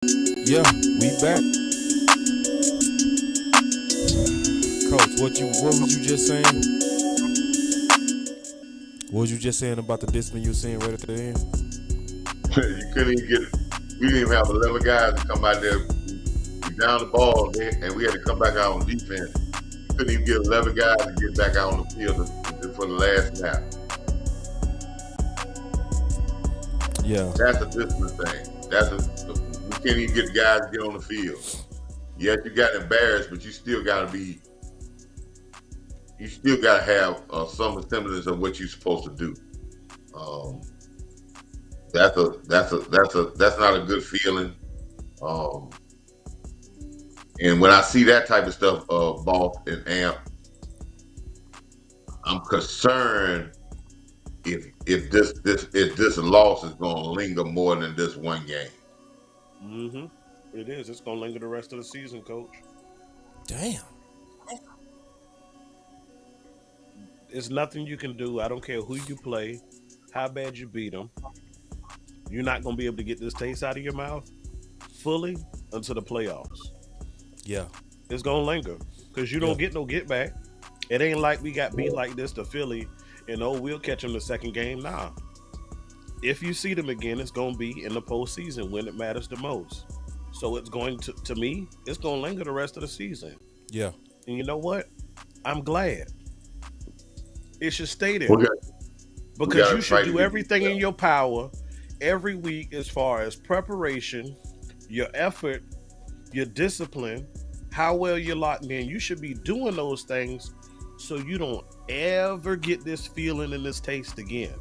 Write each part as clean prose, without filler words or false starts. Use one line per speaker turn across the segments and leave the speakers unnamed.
Yeah, we back. Coach, what was you just saying? What was you just saying about the discipline you were saying right at the end?
You couldn't even get. We didn't even have 11 guys to come out there. We down the ball, and we had to come back out on defense. You couldn't even get 11 guys to get back out on the field for the last snap.
Yeah,
That's a discipline thing. We can't even get the guys to get on the field. Yes, you got embarrassed, but you still got to be. You still got to have some semblance of what you're supposed to do. Um, that's not a good feeling. Um, and when I see that type of stuff, Boss and Amp, I'm concerned if this loss is going to linger more than this one game.
Mm-hmm. It is. It's gonna linger the rest of the season, Coach.
damn.
It's nothing you can do. I don't care who you play, how bad you beat them. You're not gonna be able to get this taste out of your mouth fully until the playoffs.
Yeah,
It's gonna linger because you
yeah,
don't get no get back. It ain't like we got beat like this to Philly, and oh, we'll catch them the second game. Nah, if you see them again, it's gonna be in the postseason when it matters the most. So it's going to me, it's gonna linger the rest of the season.
yeah.
And you know what? I'm glad. It should stay there
We got we
because
got
you
to
should
fight to
do
get
everything in your power every week as far as preparation, your effort, your discipline, how well you're locked in. You should be doing those things so you don't ever get this feeling and this taste again.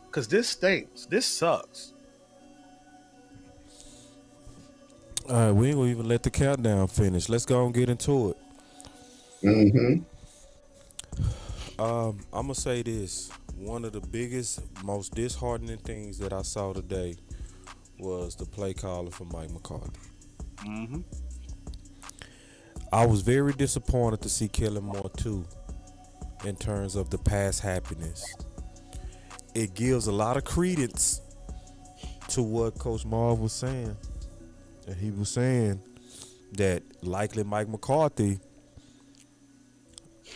Because this stinks. This sucks.
All right, we ain't gonna even let the countdown finish. Let's go and get into it.
Mm-hmm.
I'm gonna say this. One of the biggest, most disheartening things that I saw today was the play calling for Mike McCarthy.
Mm-hmm.
I was very disappointed to see Kellen Moore too, in terms of the past happiness. It gives a lot of credence to what Coach Marv was saying. And he was saying that likely Mike McCarthy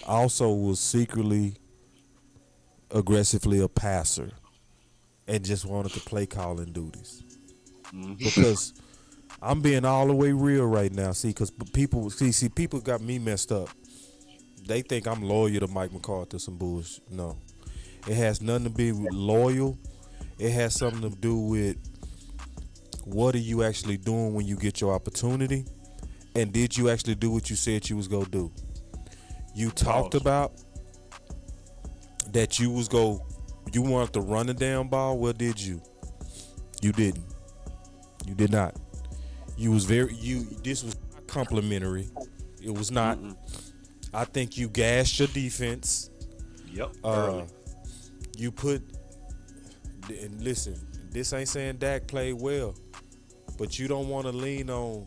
also was secretly, aggressively a passer and just wanted to play calling duties.
Mm-hmm.
Because I'm being all the way real right now. See, because people got me messed up. They think I'm loyal to Mike McCarthy. Some bullshit. No, it has nothing to be with loyal. It has something to do with what are you actually doing when you get your opportunity, and did you actually do what you said you was gonna do? You talked
Pause.
about that you wanted to run the damn ball. Well, did you? You didn't. You did not. You was very you. This was not complimentary. It was not.
Mm-mm.
I think you gassed your defense.
Yep.
Uh,
Early.
you put and listen. This ain't saying Dak played well, but you don't want to lean on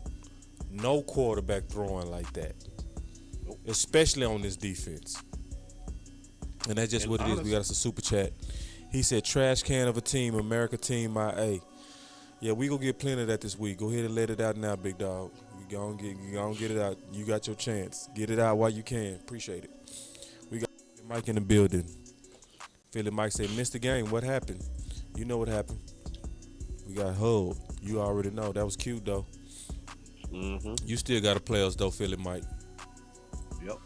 no quarterback throwing like that,
Nope.
especially on this defense. And that's just
And
what it is. We got us a super chat. He said, "Trash can of a team, America team, my A." Yeah, we gonna get plenty of that this week. Go ahead and let it out now, big dog. You gonna get it out. You got your chance. Get it out while you can. Appreciate it. We got Mike in the building. Philly Mike said, "Missed the game. What happened?" You know what happened. We got hulled. You already know. That was cute though.
Mm-hmm.
You still got to play us though, Philly Mike.
Yep.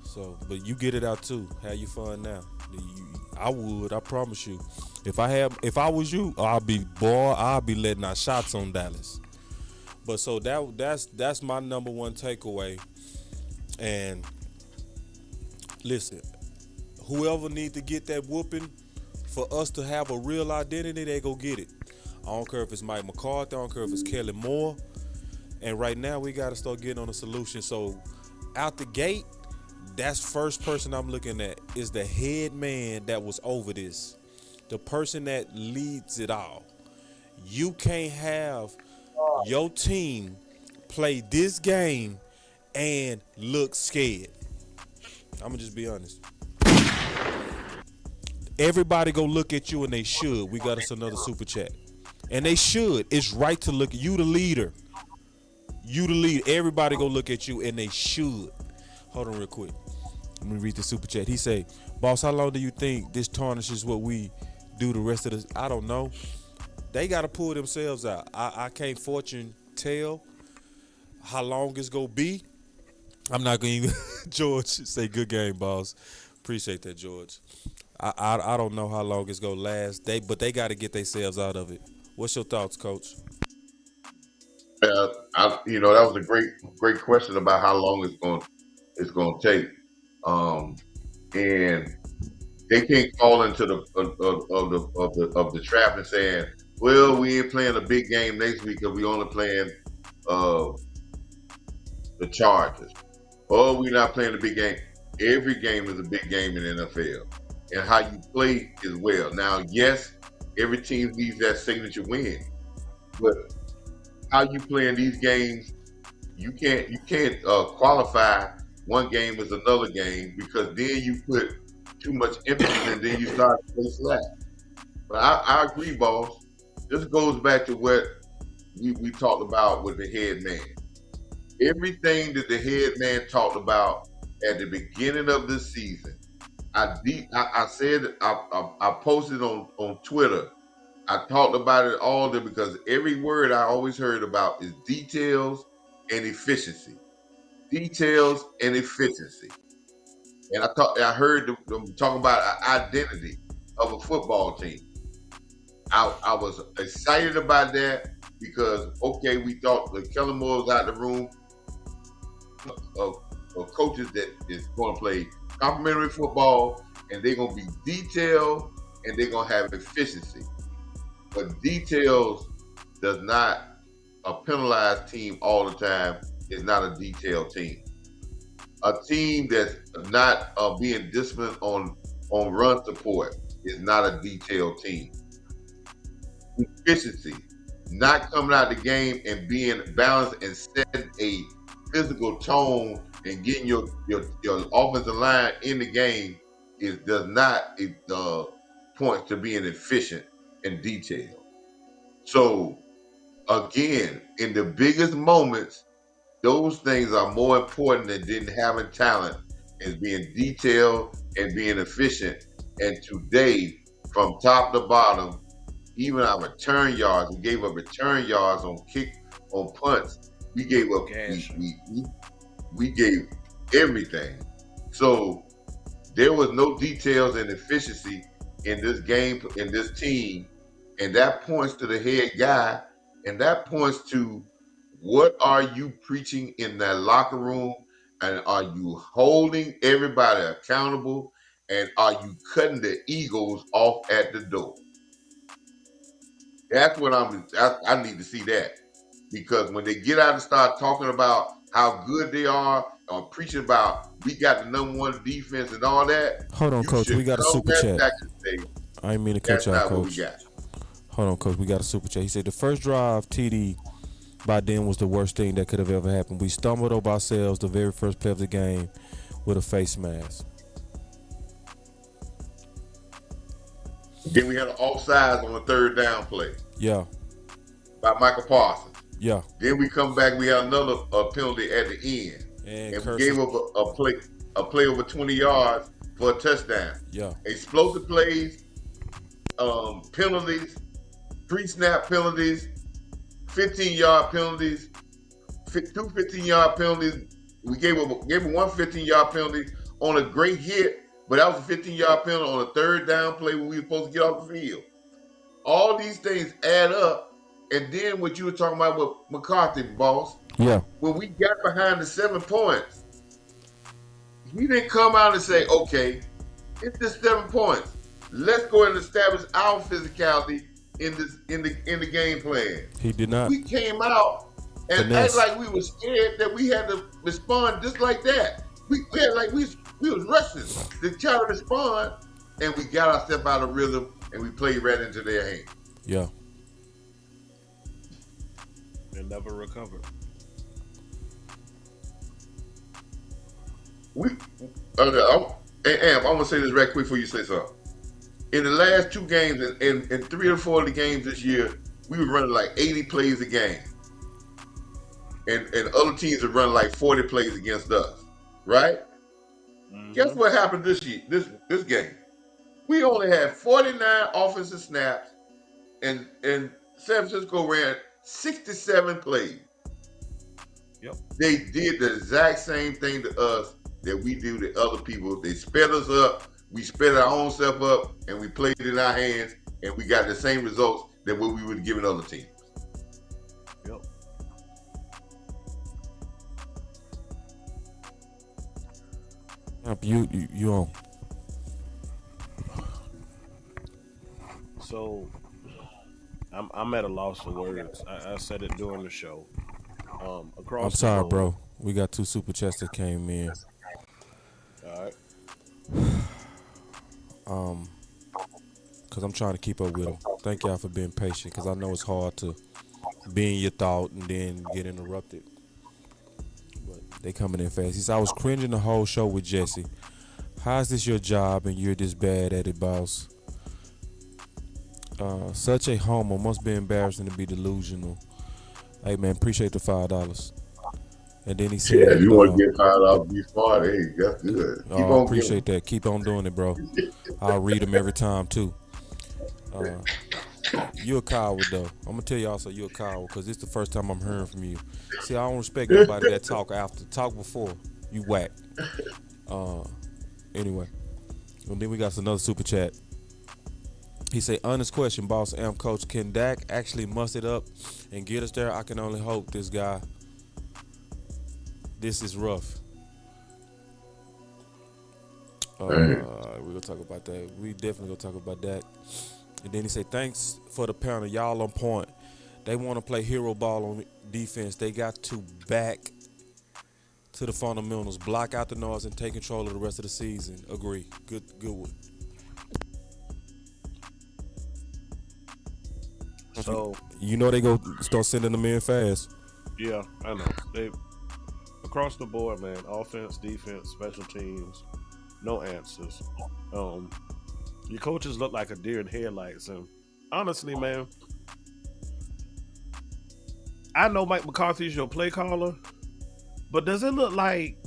So, but you get it out too. Have you fun now? I would. I promise you. If I was you, I'll be letting out shots on Dallas. But so that's my number one takeaway. And listen, whoever need to get that whooping for us to have a real identity, they go get it. I don't care if it's Mike McCarthy. I don't care if it's Kelly Moore. And right now we got to start getting on a solution. So out the gate, that's first person I'm looking at is the head man that was over this, the person that leads it all. You can't have your team play this game and look scared. I'm gonna just be honest. Everybody go look at you, and they should. We got us another super chat. And they should. It's right to look. You the leader. You the leader. Everybody go look at you, and they should. Hold on real quick. Let me read the super chat. He say, "Boss, how long do you think this tarnishes what we do the rest of this?" I don't know. They got to pull themselves out. I can't fortune tell how long it's going to be. I'm not going to even, George, say good game, boss. Appreciate that, George. I don't know how long it's going to last. But they got to get themselves out of it. What's your thoughts, Coach?
That was a great question about how long it's going to take, and they can't fall into the trap and saying, "Well, we ain't playing a big game next week because we only playing the Chargers." Oh, we're not playing a big game. Every game is a big game in the NFL, and how you play as well. Now, yes, every team needs that signature win, but how you play in these games, you can't qualify one game as another game, because then you put too much emphasis and then you start to play slack. But I agree, boss. This goes back to what we talked about with the head man. Everything that the head man talked about at the beginning of the season, I said, I posted on Twitter. I talked about it all there because every word I always heard about is details and efficiency. Details and efficiency. And I heard them talking about an identity of a football team. I was excited about that because, okay, we thought the Kellen Moore was out the room of coaches that is going to play complementary football, and they're going to be detailed and they're going to have efficiency. But details does not, a penalized team all the time is not a detailed team. A team that's not being disciplined on run support is not a detailed team. Efficiency, not coming out the game and being balanced and setting a physical tone and getting your offensive line in the game does not point to being efficient and detailed. So again, in the biggest moments, those things are more important than having talent, as being detailed and being efficient. And today, from top to bottom, even our return yards, we gave up return yards on punts. We gave up. We gave everything. So there was no details and efficiency in this game, in this team, and that points to the head guy, and that points to what are you preaching in that locker room, and are you holding everybody accountable, and are you cutting the egos off at the door? That's what I need to see that, because when they get out and start talking about how good they are, or preaching about we got the number one defense and all that.
Hold on, Coach. We got a super chat. I ain't mean to cut y'all, Coach. Hold on, Coach. We got a super chat. He said the first drive TD by then was the worst thing that could have ever happened. We stumbled over ourselves the very first play of the game with a face mask.
Then we had an offsides on a third down play.
Yeah.
By Michael Parsons.
Yeah.
Then we come back, we had another penalty at the end. And we gave up a play over 20 yards for a touchdown.
Yeah.
Explosive plays, penalties, pre-snap penalties, 15-yard penalties, two 15-yard penalties. We gave him one 15-yard penalty on a great hit, but that was a 15-yard penalty on a third down play when we were supposed to get off the field. All these things add up. And then what you were talking about with McCarthy, boss.
Yeah.
When we got behind the 7 points, he didn't come out and say, okay, it's just 7 points. Let's go and establish our physicality in the game plan.
He did not.
We came out and act like we were scared that we had to respond just like that. We had like we was rushing to try to respond, and we got ourselves out of rhythm and we played right into their hands.
Yeah.
And never recovered.
I'm gonna say this right quick before you say something. In the last 2 games, and 3 or 4 of the games this year, we were running like 80 plays a game. And other teams are running like 40 plays against us. Right? Guess what happened this game? We only had 49 offensive snaps, and San Francisco ran 67 plays.
Yep.
They did the exact same thing to us that we do to other people. They sped us up, we sped our own self up, and we played it in our hands, and we got the same results than what we would have given other teams.
Yep.
You on.
So I'm at a loss for words. I said it during the show. Across
I'm sorry, bro. We got 2 super chats that came in.
All right.
Because I'm trying to keep up with them. Thank y'all for being patient, because I know it's hard to be in your thought and then get interrupted. But they coming in fast. He said, I was cringing the whole show with Jesse. How's this your job and you're this bad at it, boss? Such a homo. Must be embarrassing to be delusional. Hey, man, appreciate the $5. And then he said,
yeah, if you want to get fired off, be smart. Hey, that's good. Keep on
appreciate that. Keep on doing it, bro. I'll read them every time, too. You a coward, though. I'm going to tell you also you a coward, because this is the first time I'm hearing from you. See, I don't respect nobody that talk after. Talk before. You whack. Anyway. And then we got another super chat. He said, honest question, boss, coach. Can Dak actually muster it up and get us there? I can only hope this guy. This is rough. We're going to talk about that. We definitely going to talk about that. And then he said, thanks for the panel. Y'all on point. They want to play hero ball on defense. They got to back to the fundamentals, block out the noise, and take control of the rest of the season. Agree. Good one.
So
you know they go start sending them in fast.
Yeah, I know. They across the board, man. Offense, defense, special teams, no answers. Your coaches look like a deer in headlights, and honestly, man, I know Mike McCarthy's your play caller, but does it look like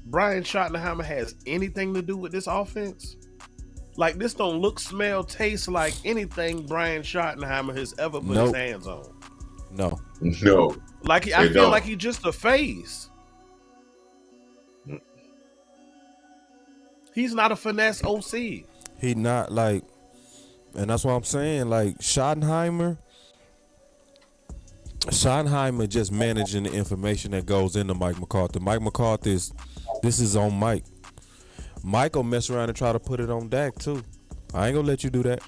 Brian Schottenheimer has anything to do with this offense? Like, this don't look, smell, taste like anything Brian Schottenheimer has ever put his hands on.
No.
Like, I feel like he's just a face. He's not a finesse OC.
He not, like, and that's what I'm saying. Like, Schottenheimer just managing the information that goes into Mike McCarthy. Mike McCarthy this is on Mike. Mike will mess around and try to put it on Dak too. I ain't gonna let you do that.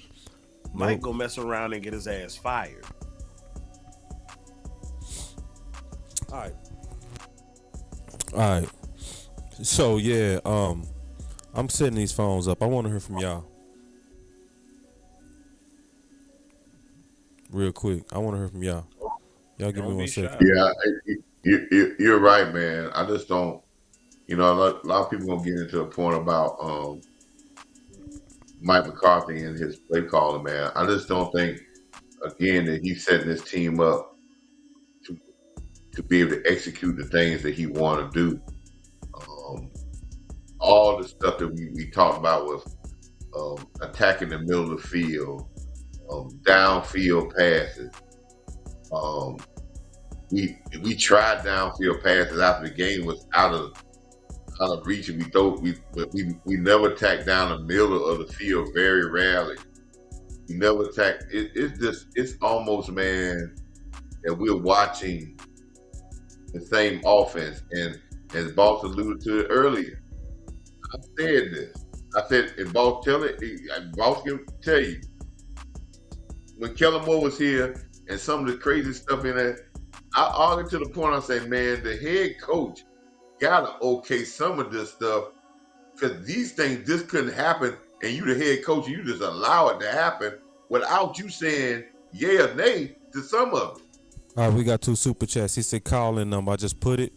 Mike go mess around and get his ass fired.
All right. So yeah, I'm setting these phones up. I want to hear from y'all real quick. I want to hear from y'all. Y'all give me 1 second.
Yeah, you're right, man. I just don't. You know, a lot of people gonna get into a point about Mike McCarthy and his play calling, man. I just don't think, again, that he's setting his team up to be able to execute the things that he want to do. All the stuff that we talked about with attacking the middle of the field, downfield passes. We tried downfield passes after the game was out of reach, and we never attacked down the middle of the field. Very rarely. We never attacked. It's almost, man, that we're watching the same offense. And as Boss alluded to it earlier, I said this. I said, and Boss can tell you, when Kellen Moore was here and some of the crazy stuff in there, I argued to the point I say, man, the head coach gotta okay some of this stuff, because these things just couldn't happen, and you the head coach, you just allow it to happen without you saying yay or nay to some of it.
All right, we got 2 super chats. He said calling them. I just put it,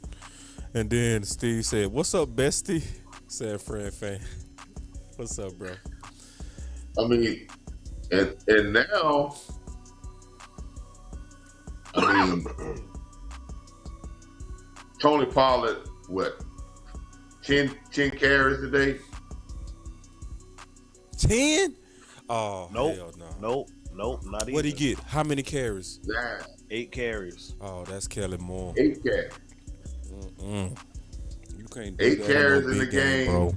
and then Steve said, "What's up, bestie?" San Fran fan. What's up, bro?
I mean, and now I mean, Tony Pollard, what, 10 carries today?
10? Oh,
Nope.
hell no.
Nope. Not even.
What'd he get? How many carries?
8 carries.
Oh, that's Kelly Moore.
8 carries.
You can't do
8
that
carries
no
in the
big
game,
bro.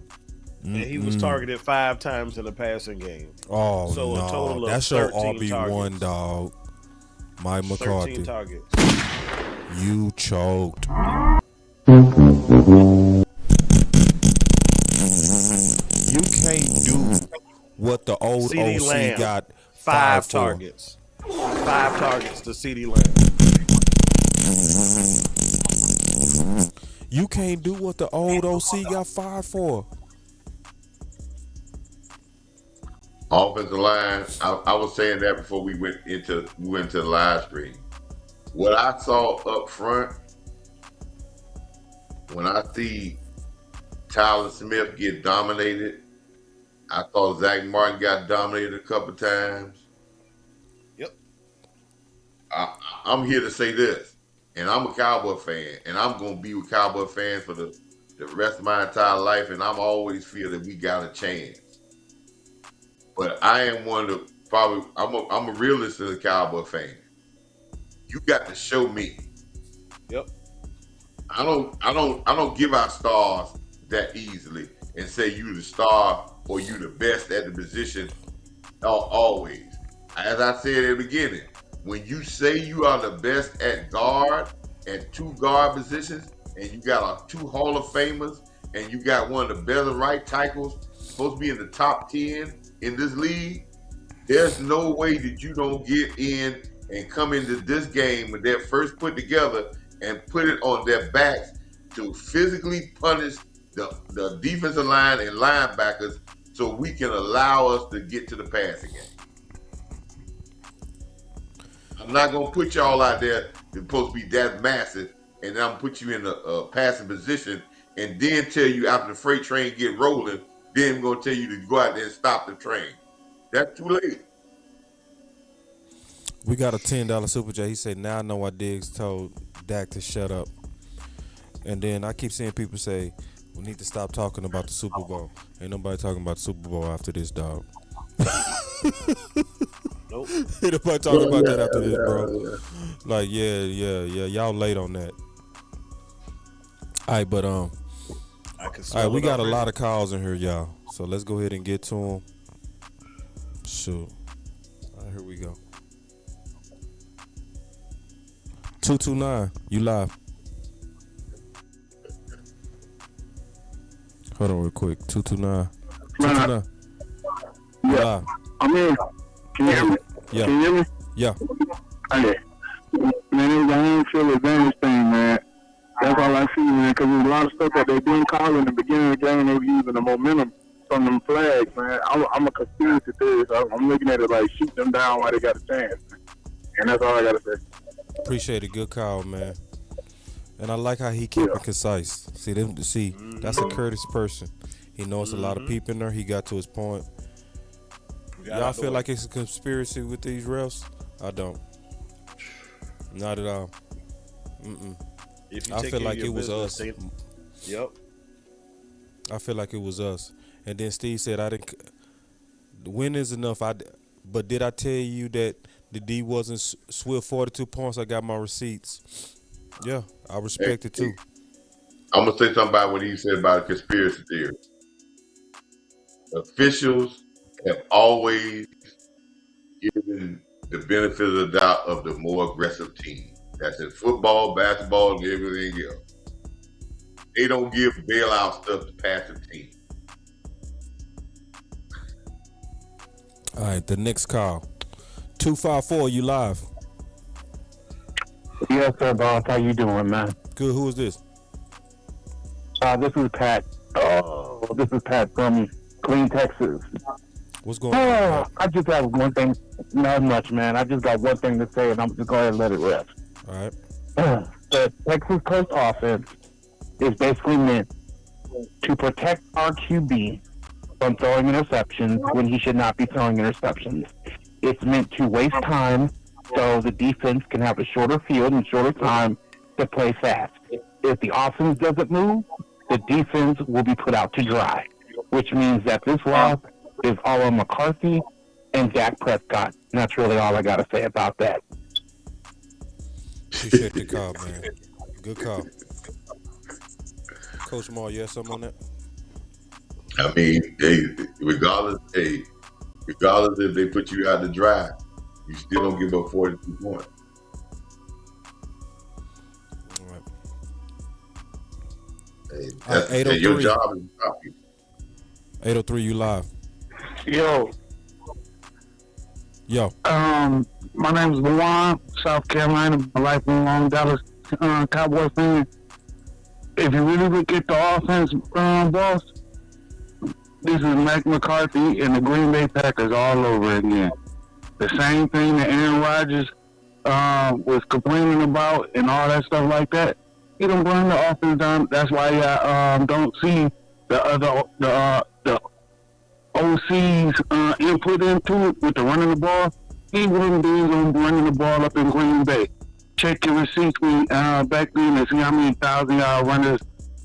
And he was targeted 5 times in the passing game.
Oh,
So
no.
a total of
That's your
13
RB1,
targets.
dog. Mike McCarthy.
13 targets.
You choked. You can't do what the old
CeeDee
OC
Lamb,
got
5
for.
targets. 5 targets to CeeDee Lamb.
You can't do what the old OC got 5 for.
Offensive line. I was saying that before we went into the live stream. What I saw up front, when I see Tyler Smith get dominated, I thought Zach Martin got dominated a couple times.
Yep.
I'm here to say this, and I'm a Cowboy fan, and I'm going to be with Cowboy fans for the rest of my entire life, and I'm always feel that we got a chance. But I am one of probably I'm a realist as a Cowboy fan. You got to show me.
Yep.
I don't give out stars that easily and say you the star or you the best at the position always. As I said at the beginning, when you say you are the best at guard and 2 guard positions, and you got 2 Hall of Famers, and you got one of the better right tackles, supposed to be in the top 10 in this league, there's no way that you don't get in and come into this game when they're first put together and put it on their backs to physically punish the defensive line and linebackers so we can allow us to get to the passing game. I'm not going to put y'all out there that's supposed to be that massive and then I'm going to put you in a passing position and then tell you after the freight train get rolling, then I'm going to tell you to go out there and stop the train. That's too late.
We got a $10 Super J. He said, now I know why Diggs told Dak to shut up. And then I keep seeing people say, we need to stop talking about the Super Bowl. Ain't nobody talking about the Super Bowl after this, dog.
Nope.
Ain't nobody talking about that after this, bro. Like, yeah. Y'all late on that. All right, but all right, we got a lot of calls in here, y'all. So let's go ahead and get to them. Shoot. All right, here we go. 229, you live. Hold on real quick. 229. 229. You
Yeah.
live.
I'm in. Can you hear me?
Yeah.
Can you hear me?
Yeah.
Okay. Man, it was a home field advantage thing, man. That's all I see, man, because there's a lot of stuff that they didn't call in the beginning of the game. They were using the momentum from them flags, man. I'm a conspiracy theorist. I'm looking at it like shoot them down while they got a chance. And that's all I got to say.
Appreciate it. Good call, man. And I like how he kept it concise. See, that's a courteous person. He knows a lot of people in there. He got to his point. Y'all feel like it's a conspiracy with these refs? I don't. Not at all. I feel like it was us.
Yep.
I feel like it was us. And then Steve said, "I didn't. The win is enough. But did I tell you that the D wasn't swift 42 points? I got my receipts. Yeah, I respect it too.
I'm gonna say something about what he said about a conspiracy theory. Officials have always given the benefit of the doubt of the more aggressive team. That's in football, basketball, and everything else. They don't give bailout stuff to passive team.
All right, the next call. 254, you live.
Yes, sir, boss. How you doing, man?
Good. Who is this?
This is Pat. This is Pat from Clean, Texas.
What's going on?
I just have one thing. Not much, man. I just got one thing to say, and I'm just going to let it rest.
All right.
The Texas Coast offense is basically meant to protect our QB from throwing interceptions when he should not be throwing interceptions. It's meant to waste time so the defense can have a shorter field and shorter time to play fast. If the offense doesn't move, the defense will be put out to dry, which means that this loss is all on McCarthy and Dak Prescott. And that's really all I got to say about that.
Appreciate the call, man. Good call. Coach Moore, you have something on that?
I mean, regardless if they put you out to dry, you still don't give up 42 points.
All right.
And your job is to stop you.
803, you live.
Yo, my name is Luan, South Carolina, a lifelong Dallas Cowboy fan. If you really look at the offense, boss, this is Mike McCarthy and the Green Bay Packers all over again. The same thing that Aaron Rodgers was complaining about and all that stuff like that. He don't bring the offense down. That's why I don't see the OC's input into it with the running the ball. He wouldn't be on running the ball up in Green Bay. Check your receipts back then and see how many 1,000-yard runners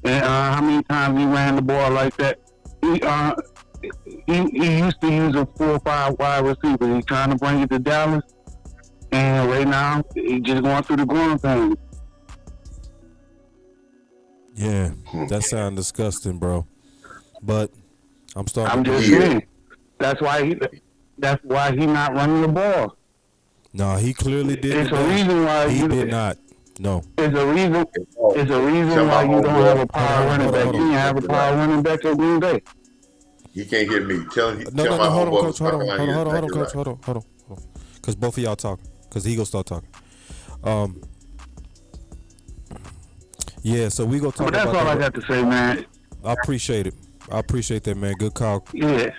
and how many times he ran the ball like that. He used to use a 4 or 5 wide receiver. He's trying to bring it to Dallas, and right now he's just going through the growing pains.
Yeah, that sounds disgusting, bro. But I'm starting.
I'm just saying. That's why he not running the ball.
No, he clearly didn't.
It's a reason why
he did not. No.
It's a reason why you don't have a power running back. You didn't have a power running back at Green Bay.
He can't hear me. Tell my
hold on,
homeboy
coach. Hold on. Because both of y'all talking. Because he gonna start talking. Yeah, so we gonna talk about that.
But that's all I got to say, man.
I appreciate it. I appreciate that, man. Good call.
Yeah.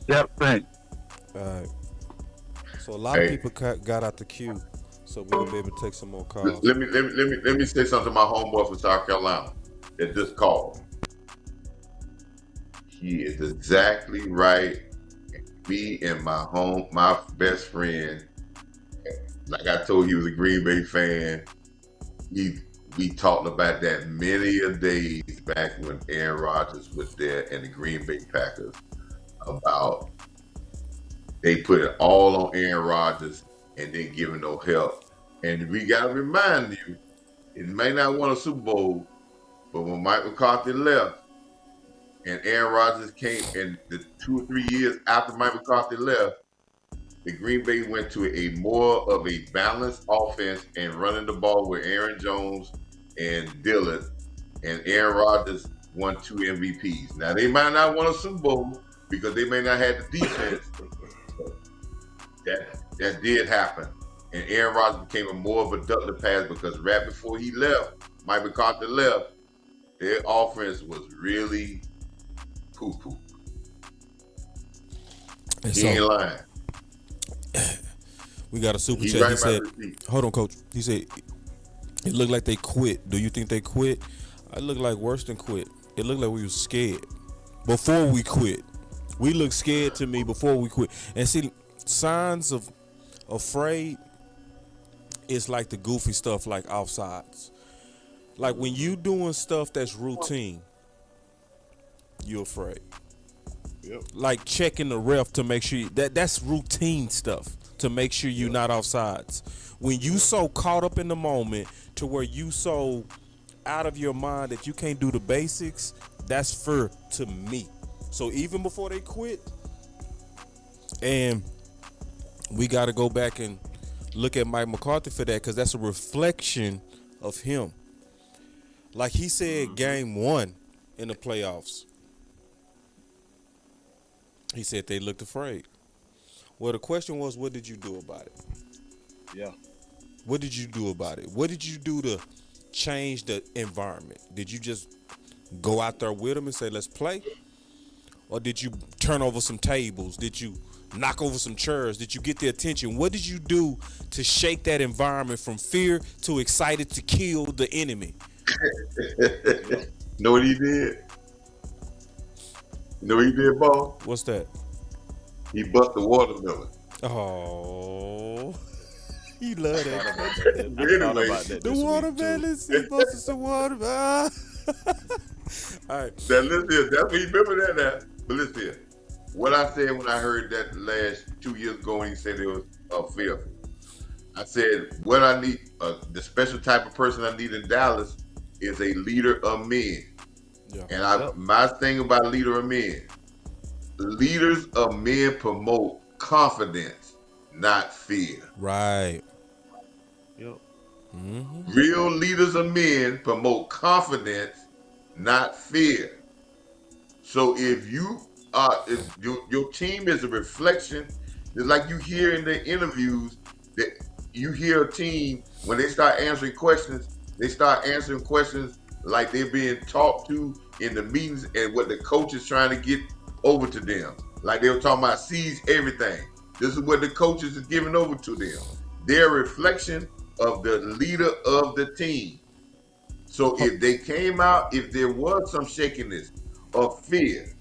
Yep, thanks.
All right. So a lot of people got out the queue, so we're gonna be able to take some more calls.
Let me say something to my homeboy from South Carolina that just called. He is exactly right. Me and my best friend, like I told you, he was a Green Bay fan. We talked about that many a days back when Aaron Rodgers was there and the Green Bay Packers about they put it all on Aaron Rodgers and didn't give him no help. And we got to remind you, it may not won a Super Bowl, but when Mike McCarthy left and Aaron Rodgers came, and the 2 or 3 years after Mike McCarthy left, the Green Bay went to a more of a balanced offense and running the ball with Aaron Jones and Dillon, and Aaron Rodgers won 2 MVPs. Now, they might not won a Super Bowl because they may not have the defense. That did happen. And Aaron Rodgers became a more of a productive pass because right before he left, Mike McCarthy left, their offense was really poo-poo. He ain't lying.
We got a super chat. He said, hold on, coach. He said, it looked like they quit. Do you think they quit? It looked like worse than quit. It looked like we was scared before we quit. We looked scared to me before we quit. And see, signs of afraid is like the goofy stuff like offsides. Like when you doing stuff that's routine, you're afraid.
Yep.
Like checking the ref to make sure that's routine stuff to make sure you're not offsides. When you so caught up in the moment to where you so out of your mind that you can't do the basics, that's fear to me. So even before they quit, and we got to go back and look at Mike McCarthy for that because that's a reflection of him. Like he said, game 1 in the playoffs, he said they looked afraid. Well, the question was, what did you do about it?
Yeah.
What did you do about it? What did you do to change the environment? Did you just go out there with them and say, let's play? Or did you turn over some tables? Did you knock over some chairs? Did you get their attention? What did you do to shake that environment from fear to excited to kill the enemy?
Know what he did? You know what he did, Boss?
What's that?
He bust the watermelon.
Oh, you love that.
But
I thought
anyway,
about that
The
this week too.
watermelon, see, most of some water. All right.
now listen here, that's me remember that now. But listen here. What I said when I heard that last 2 years ago when he said it was fearful. I said what I need, the special type of person I need in Dallas is a leader of men.
Yeah.
And
Yep.
my thing about leader of men, leaders of men promote confidence, not fear.
Right.
Yep.
Mm-hmm.
Real leaders of men promote confidence, not fear. So if your team is a reflection, it's like you hear in the interviews that you hear a team when they start answering questions, they start answering questions like they're being talked to in the meetings and what the coach is trying to get over to them. Like they were talking about seize everything. This is what the coaches is giving over to them. They're a reflection of the leader of the team. So if they came out, if there was some shakiness or fear,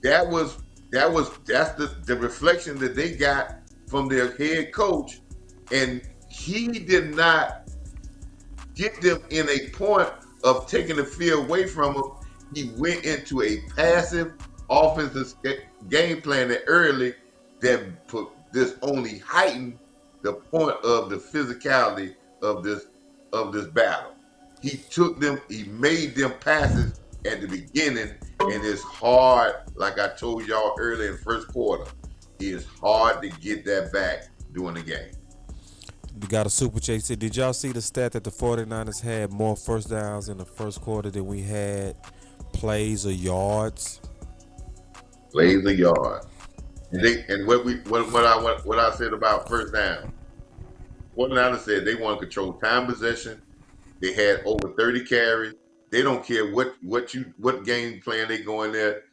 that's the reflection that they got from their head coach, and he did not get them in a point of taking the fear away from them. He went into a passive offensive game plan that early that put this only heightened the point of the physicality of this battle. He made them passes at the beginning, and it's hard, like I told y'all earlier in the first quarter, it's hard to get that back during the game.
We got a super chat. Said, did y'all see the stat that the 49ers had more first downs in the first quarter than we had plays or yards?
Plays a yard. And what I said about first down. 49ers said they want to control time possession. They had over 30 carries. They don't care what game plan they go in there.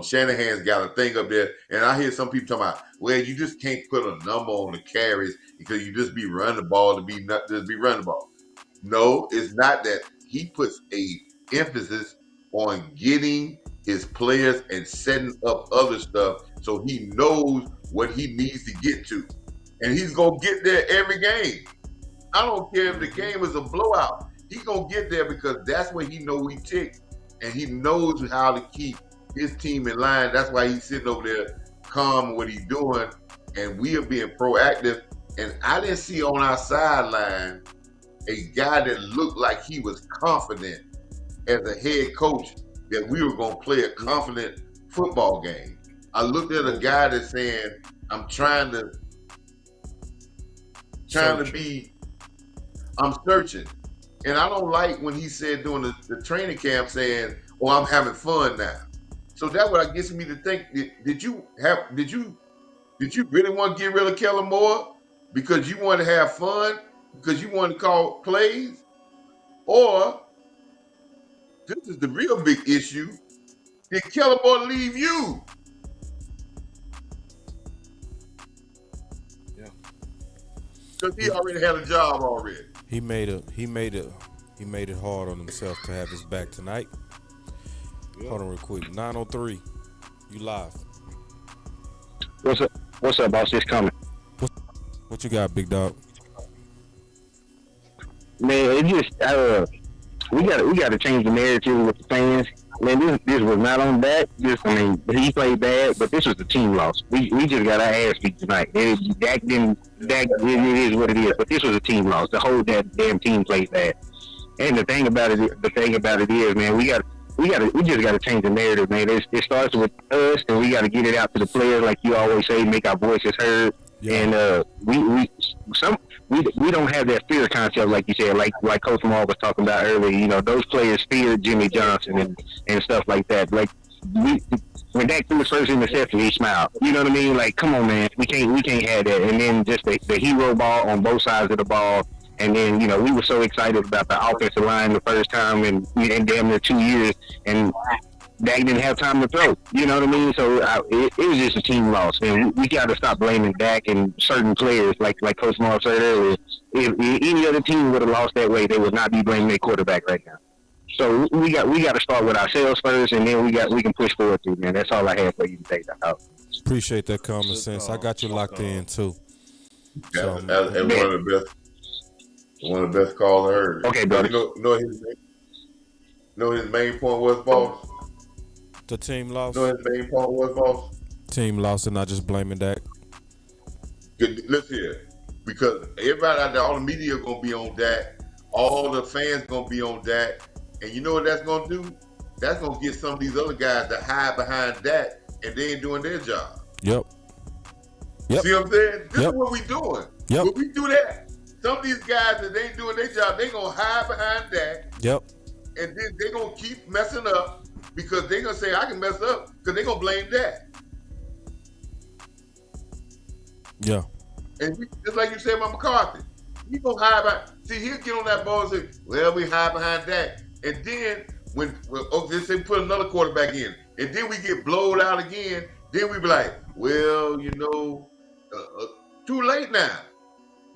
Shanahan's got a thing up there, and I hear some people talking about, well, you just can't put a number on the carries because you just be running the ball to just be running the ball. No, it's not that. He puts a emphasis on getting his players and setting up other stuff so he knows what he needs to get to, and he's gonna get there every game. I don't care if the game is a blowout. He's gonna get there because that's where he knows he tick, and he knows how to keep his team in line. That's why he's sitting over there calm with what he's doing, and we are being proactive. And I didn't see on our sideline a guy that looked like he was confident as a head coach that we were going to play a confident football game. I looked at a guy that's saying, I'm trying to I'm searching. And I don't like when he said during the training camp saying, oh, I'm having fun now. So that's what gets me to think, did you really want to get rid of Kellen Moore because you want to have fun, because you want to call plays? Or this is the real big issue, did Kellen Moore leave you?
Yeah.
Because he already had a job already.
He made it hard on himself to have his back tonight.
Yeah.
Hold on real quick. 903. You live.
What's up? What's up, boss? It's coming.
What you got, big dog?
Man, it just we got to change the narrative with the fans. Man, this was not on Dak. He played bad, but this was a team loss. We just got our ass beat tonight. Dak it is what it is, but this was a team loss. The whole damn team played bad. And the thing about it is, man, we just got to change the narrative, man. It starts with us, and we got to get it out to the players, like you always say, make our voices heard.
Yeah.
And we don't have that fear concept, like you said, like Coach Maul was talking about earlier. You know, those players feared Jimmy Johnson and stuff like that. Like when Dak threw his first interception, he smiled. You know what I mean? Like, come on, man, we can't have that. And then just the hero ball on both sides of the ball. And then, you know, we were so excited about the offensive line the first time in damn near 2 years, and Dak didn't have time to throw. You know what I mean? So it was just a team loss, and we got to stop blaming Dak and certain players, like Coach Moore said earlier. If any other team would have lost that way, they would not be blaming their quarterback right now. So we got to start with ourselves first, and then we can push forward too, man. That's all I have for you today, Doc.
Appreciate that common
Good
sense.
call.
I got you locked in too. So,
And one of the best calls I heard.
Okay,
But
brother.
know his main point was, boss.
the team lost.
Know his main point was, boss.
Team lost, and not just blaming Dak.
Listen here, because everybody out there, all the media gonna be on that. All the fans gonna be on that, and you know what that's gonna do? That's gonna get some of these other guys to hide behind that, and they ain't doing their job.
Yep. Yep.
See what I'm saying? This
Yep.
is what we doing.
Yep.
When we do that, some of these guys that ain't doing their job, they gonna hide behind that,
Yep.
and then they gonna keep messing up because they gonna say I can mess up because they gonna blame that.
Yeah.
And just like you said about McCarthy, he gonna hide behind. See, he'll get on that ball and say, "Well, we hide behind that," and then when let's say put another quarterback in, and then we get blowed out again, then we be like, "Well, too late now.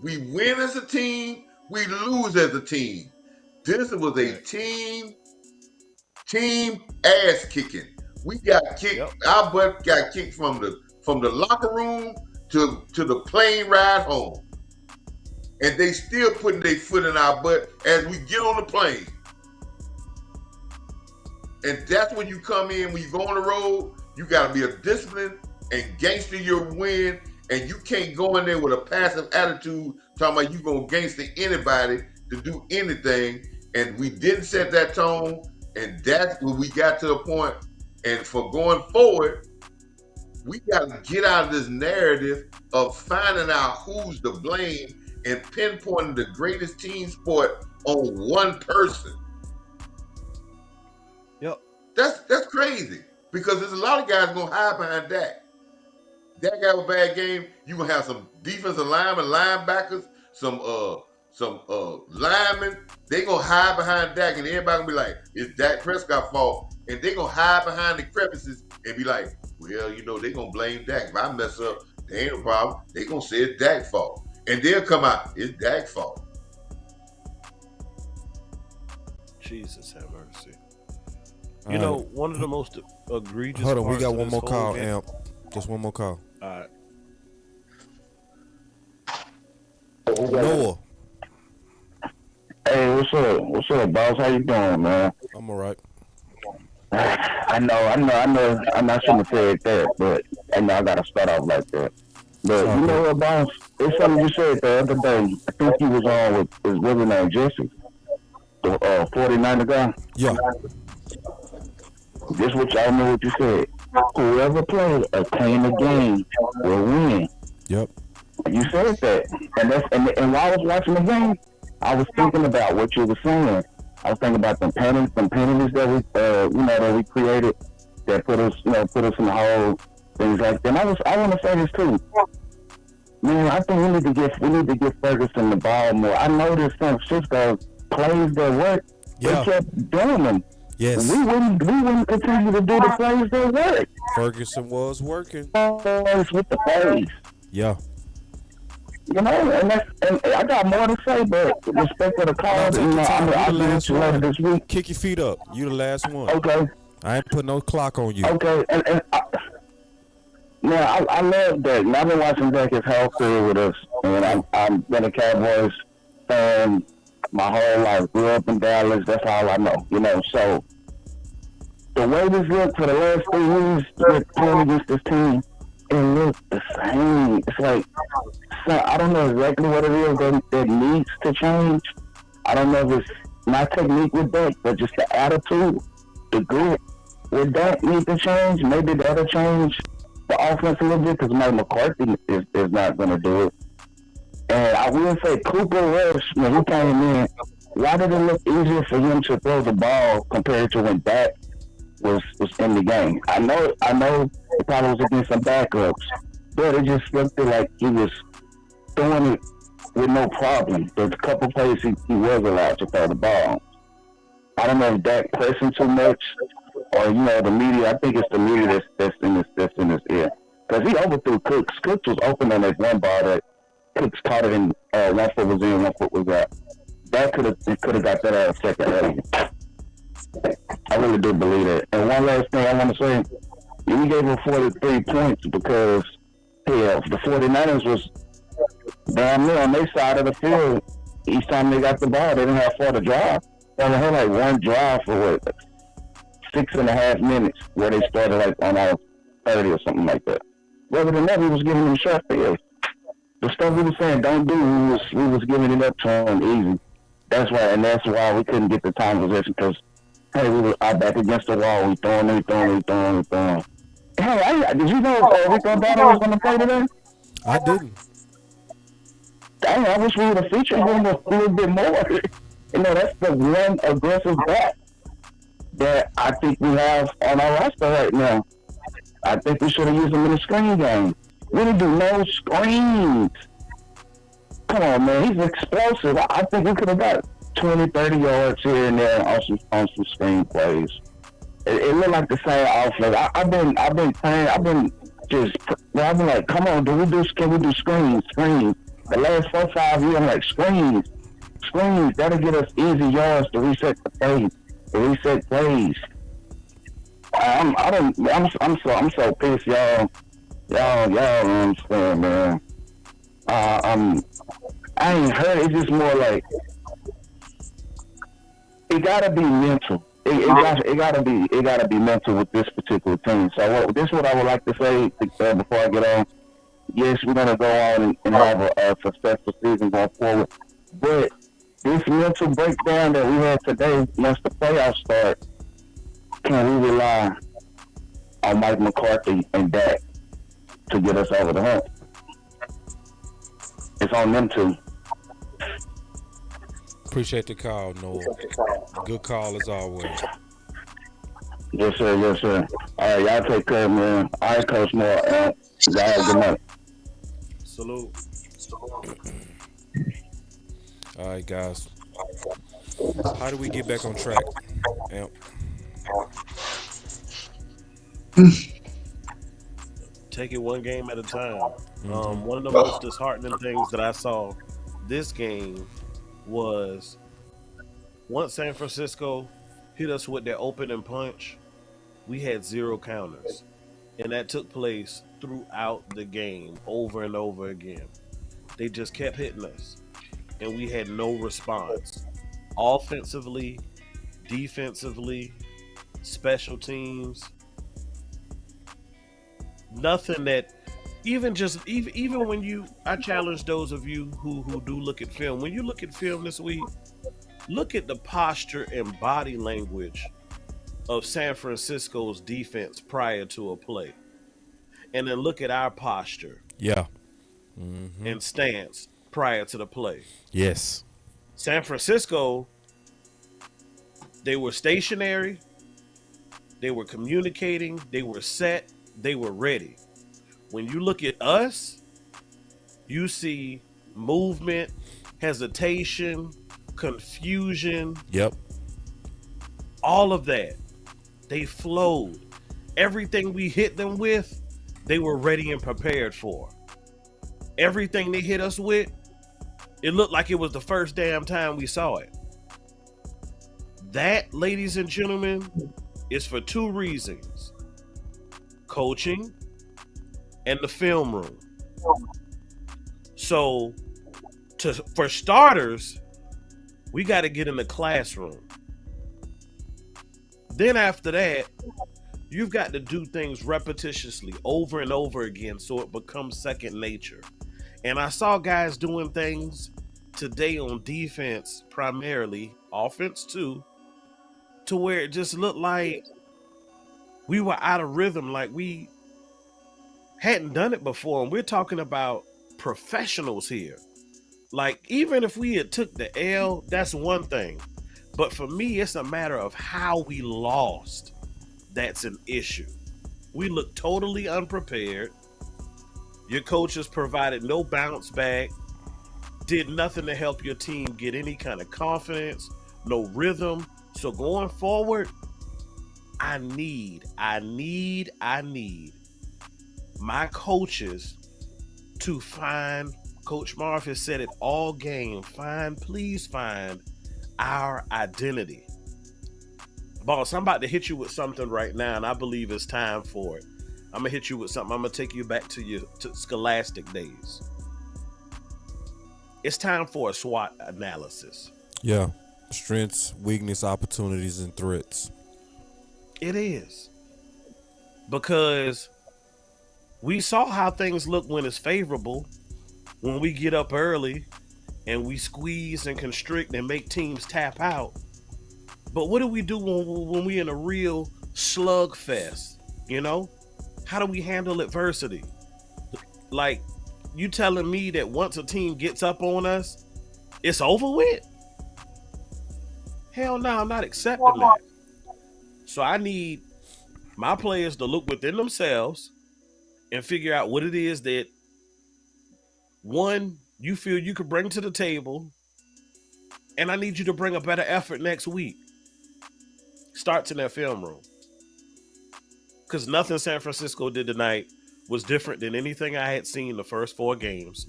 We win as a team, we lose as a team. This was a team ass kicking. We got kicked.
Yep.
Our butt got kicked from the locker room to the plane ride home, and they still putting their foot in our butt as we get on the plane. And that's when you come in. When you go on the road, you got to be a disciplined and gangster your win, and you can't go in there with a passive attitude talking about you gonna gangster anybody to do anything. And we didn't set that tone, and that's when we got to a point. And for going forward, we got to get out of this narrative of finding out who's to blame and pinpointing the greatest team sport on one person.
Yep.
That's crazy, because there's a lot of guys gonna hide behind that. That guy with a bad game, you gonna have some defensive linemen, linebackers, some linemen. They gonna hide behind Dak, and everybody gonna be like, "It's Dak Prescott's fault," and they gonna hide behind the crevices and be like, "Well, they gonna blame Dak. If I mess up, there ain't no problem. They gonna say it's Dak's fault," and they'll come out, "It's Dak's fault."
Jesus have mercy.
All
You know,
right.
one of the most egregious.
Hold on, we
parts
got
of
one
this
more
whole
call,
game-
Amp. Just one more call.
All right.
Noah.
Hey, what's up? What's up, boss? How you doing, man?
I'm all right.
I know. I'm not sure to say it that, but I know I gotta start off like that. But you know what, boss? It's something you said the other day. I think you was on with his brother named Jesse, the 49er guy.
Yeah.
This what y'all know what you said. Whoever plays a clean the game will win.
Yep.
You said that, and while I was watching the game, I was thinking about what you were saying. I was thinking about the penalties that we created that put us in the hole, things like that. And I want to say this too. Man, I think we need to give Ferguson the ball more. I noticed San Francisco plays that work.
Yeah.
They kept doing them.
Yes.
We wouldn't continue to do the plays that work.
Ferguson was working.
With the plays.
Yeah.
And I got more to say, but respect for the cause,
Take your time. You the
I'll do
last
it later
one.
this week.
Kick your feet up. You the last one.
Okay.
I ain't put no clock on you.
Okay, I love Dak. And I've been watching Dak his whole career with us, and I've been a Cowboys fan my whole life. Grew up in Dallas. That's all I know. So the way this looked for the last 3 years, with playing against this team, it looked the same. It's like, I don't know exactly what it is that needs to change. I don't know if it's not technique with Dak, but just the attitude, the grit with Dak needs to change. Maybe that'll change the offense a little bit, because Mike McCarthy is not going to do it. And I will say Cooper Rush, when he came in, why did it look easier for him to throw the ball compared to when Dak was in the game? I know it probably was against some backups, but it just looked like he was throwing it with no problem. There's a couple plays he was allowed to throw the ball. I don't know if Dak pressing too much, or the media. I think it's the media that's in his ear, because he overthrew Cooks. Cooks was open on that one ball that Cooks caught it in. One foot was in, one foot was out. That could have got that out second early. I really do believe that. And one last thing I want to say, We gave them 43 points because, hell, the 49ers was damn near on their side of the field. Each time they got the ball, they didn't have far to drive. They only had like one drive for what, 6.5 minutes, where they started like on our 30 or something like that. Rather than that, we was giving them short field. The stuff we was saying don't do, we was giving it up to them easy. That's why we couldn't get the time possession because, hey, we were back against the wall. We throwing. Hey, did you know Rico Dotto was going to play today?
I didn't.
Dang, I wish we would have featured him a little bit more. That's the one aggressive back that I think we have on our roster right now. I think we should have used him in the screen game. We didn't do no screens. Come on, man. He's explosive. I think we could have got 20, 30 yards here and there on some screen plays. It looked like the same offense. I've been playing. I've been like, come on, can we do screens? The last 4 or 5 years, I'm like, screens. That'll get us easy yards to reset plays. I'm so pissed, y'all. Y'all understand, man. I ain't heard. It's just more like it gotta be mental. It gotta be mental with this particular team. So this is what I would like to say before I get on. Yes, we're gonna go on and have a successful season going forward. But this mental breakdown that we had today, once the playoffs start, can we rely on Mike McCarthy and Dak to get us over the hump? It's on them two.
Appreciate the call, Noah. Good call as always.
Yes, sir. All right, y'all take care, man. All right, Coach Moore. Y'all have a good night.
Salute.
All right, guys. How do we get back on track? Yep.
Take it one game at a time. One of the most disheartening things that I saw this game was once San Francisco hit us with their opening punch, we had 0 counters. And that took place throughout the game over and over again. They just kept hitting us. And we had no response. Offensively, defensively, special teams. Nothing that even when I challenge those of you who do look at film. When you look at film this week, look at the posture and body language of San Francisco's defense prior to a play. And then look at our posture.
Yeah.
And stance prior to the play.
Yes.
San Francisco, they were stationary, they were communicating, they were set, they were ready. When you look at us, you see movement, hesitation, confusion.
Yep.
All of that. They flowed. Everything we hit them with, they were ready and prepared for. Everything they hit us with, it looked like it was the first damn time we saw it. That, ladies and gentlemen, is for 2 reasons. Coaching and the film room. So, for starters, we got to get in the classroom. Then after that, you've got to do things repetitiously over and over again so it becomes second nature. And I saw guys doing things today on defense, primarily, offense too, to where it just looked like we were out of rhythm, like we hadn't done it before. And we're talking about professionals here. Like, even if we had took the L, that's one thing. But for me, it's a matter of how we lost. That's an issue. We looked totally unprepared. Your coaches provided no bounce back, did nothing to help your team get any kind of confidence, no rhythm. So going forward, I need my coaches to find, Coach Marv has said it all game, please find our identity. Boss, I'm about to hit you with something right now, and I believe it's time for it. I'm gonna hit you with something. I'm gonna take you back to your scholastic days. It's time for a SWOT analysis.
Yeah. Strengths, weakness, opportunities, and threats.
It is. Because we saw how things look when it's favorable, when we get up early and we squeeze and constrict and make teams tap out. But what do we do when we in a real slugfest? You know? How do we handle adversity? Like, you telling me that once a team gets up on us, it's over with? Hell no, I'm not accepting that. So I need my players to look within themselves and figure out what it is that, one, you feel you could bring to the table, and I need you to bring a better effort next week. Starts in that film room. Because nothing San Francisco did tonight was different than anything I had seen the first 4 games.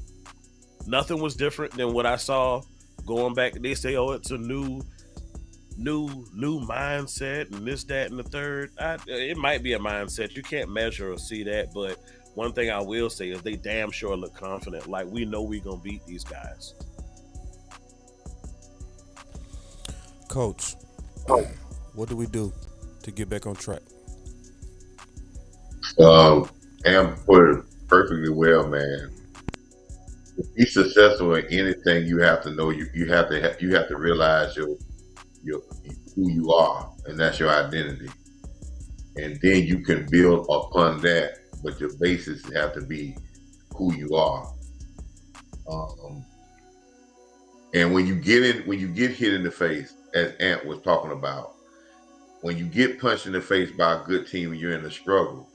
Nothing was different than what I saw going back. They say, oh, it's a new mindset and this, that, and the third. It might be a mindset. You can't measure or see that, but one thing I will say is they damn sure look confident. Like, we know we're going to beat these guys.
Coach, what do we do to get back on track?
Am put it perfectly well, man. To be successful in anything, you have to know you have to realize your who you are, and that's your identity. And then you can build upon that, but your basis have to be who you are. And when you get hit in the face, as Ant was talking about, when you get punched in the face by a good team and you're in a struggle,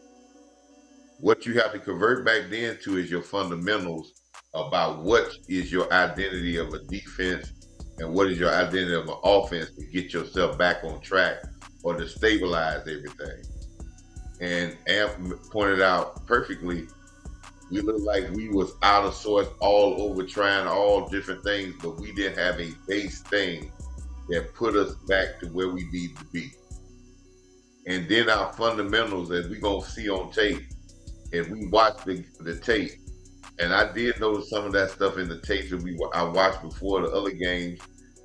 what you have to convert back then to is your fundamentals about what is your identity of a defense and what is your identity of an offense to get yourself back on track or to stabilize everything. And Amp pointed out perfectly, we looked like we was out of sorts all over trying all different things, but we didn't have a base thing that put us back to where we need to be. And then our fundamentals, as we're going to see on tape, if we watch the tape, and I did notice some of that stuff in the tapes that I watched before the other games,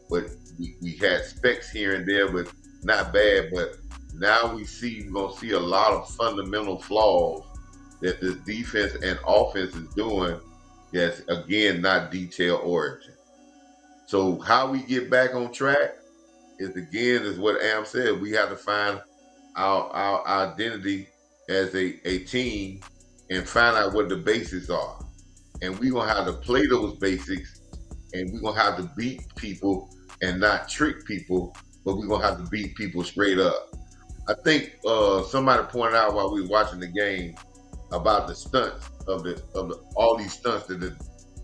but we had specks here and there, but not bad. But now we're going to see a lot of fundamental flaws that this defense and offense is doing that's, again, not detail-oriented. So how we get back on track is what Am said. We have to find our identity as a team and find out what the basics are. And we're going to have to play those basics, and we're going to have to beat people and not trick people, but we're going to have to beat people straight up. I think somebody pointed out while we were watching the game about the stunts of all these stunts that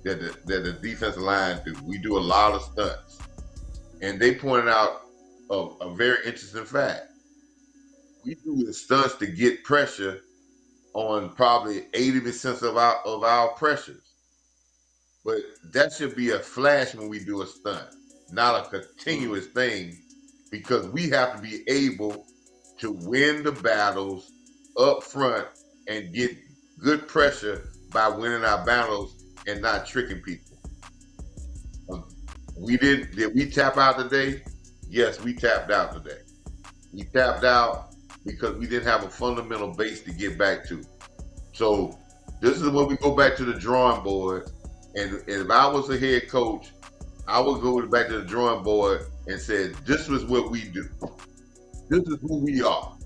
the defensive line do. We do a lot of stunts. And they pointed out a very interesting fact. We do the stunts to get pressure on probably 80% of our pressures. But that should be a flash when we do a stunt, not a continuous thing, because we have to be able to win the battles up front and get good pressure by winning our battles and not tricking people. Did we tap out today? Yes, we tapped out today. We tapped out because we didn't have a fundamental base to get back to. So this is when we go back to the drawing board. And if I was a head coach, I would go back to the drawing board and say, this is what we do. This is who we are.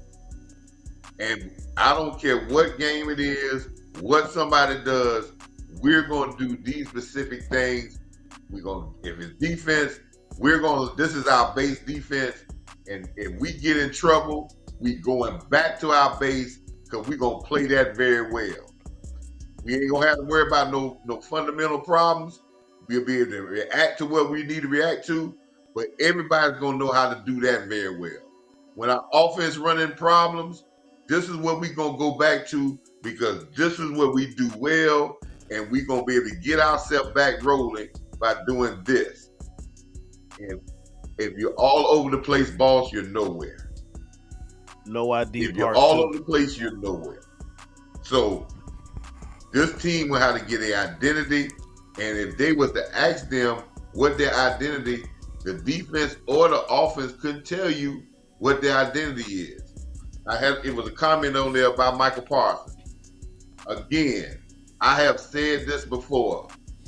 And I don't care what game it is, what somebody does, we're going to do these specific things. If it's defense, this is our base defense. And if we get in trouble, we going back to our base because we're going to play that very well. We ain't going to have to worry about no fundamental problems. We'll be able to react to what we need to react to, but everybody's going to know how to do that very well. When our offense running problems, this is what we're going to go back to because this is what we do well, and we're going to be able to get ourselves back rolling by doing this. And if you're all over the place, boss, you're nowhere.
No ID.
If you're all over the place, you're nowhere. So this team will have to get an identity, and if they was to ask them what their identity, the defense or the offense couldn't tell you what their identity is. It was a comment on there about Michael Parsons. Again, I have said this before.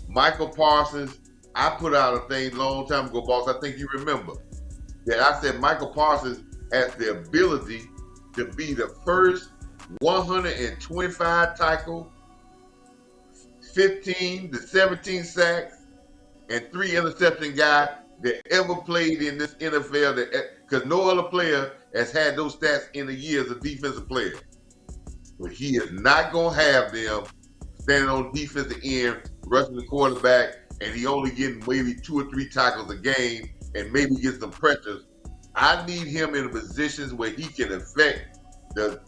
Michael Parsons, I put out a thing a long time ago, boss. I think you remember that I said Michael Parsons has the ability to be the first 125 tackle, 15 to 17 sacks, and 3 interception guy that ever played in this NFL. Because no other player has had those stats in a year as a defensive player. But he is not going to have them standing on defensive end, rushing the quarterback, and he only getting maybe 2 or 3 tackles a game and maybe get some pressures. I need him in positions where he can affect the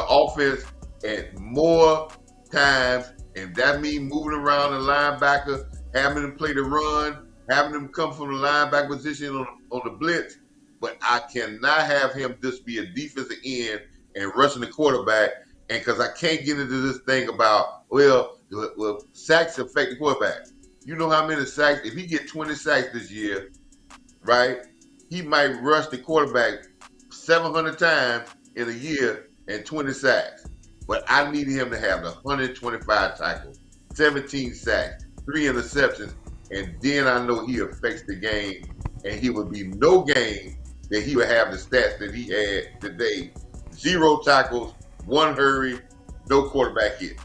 offense at more times, and that means moving around the linebacker, having him play the run, having him come from the linebacker position on the blitz. But I cannot have him just be a defensive end and rushing the quarterback, and because I can't get into this thing about, well, sacks affect the quarterback. You know how many sacks? If he get 20 sacks this year, right, he might rush the quarterback 700 times in a year and 20 sacks. But I need him to have the 125 tackles, 17 sacks, 3 interceptions, and then I know he affects the game, and he would be no game that he would have the stats that he had today. 0 tackles, 1 hurry, no quarterback hits.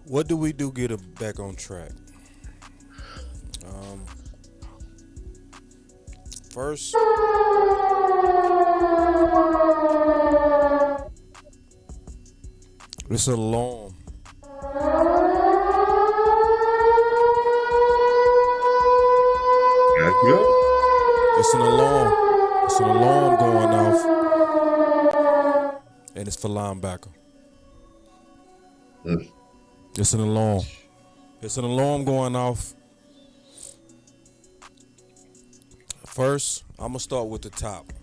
What do we do get him back on track? First, it's an alarm.
That's good.
It's an alarm. It's an alarm going off, and it's for linebacker. It's an alarm. It's an alarm going off. First, I'm gonna start with the top,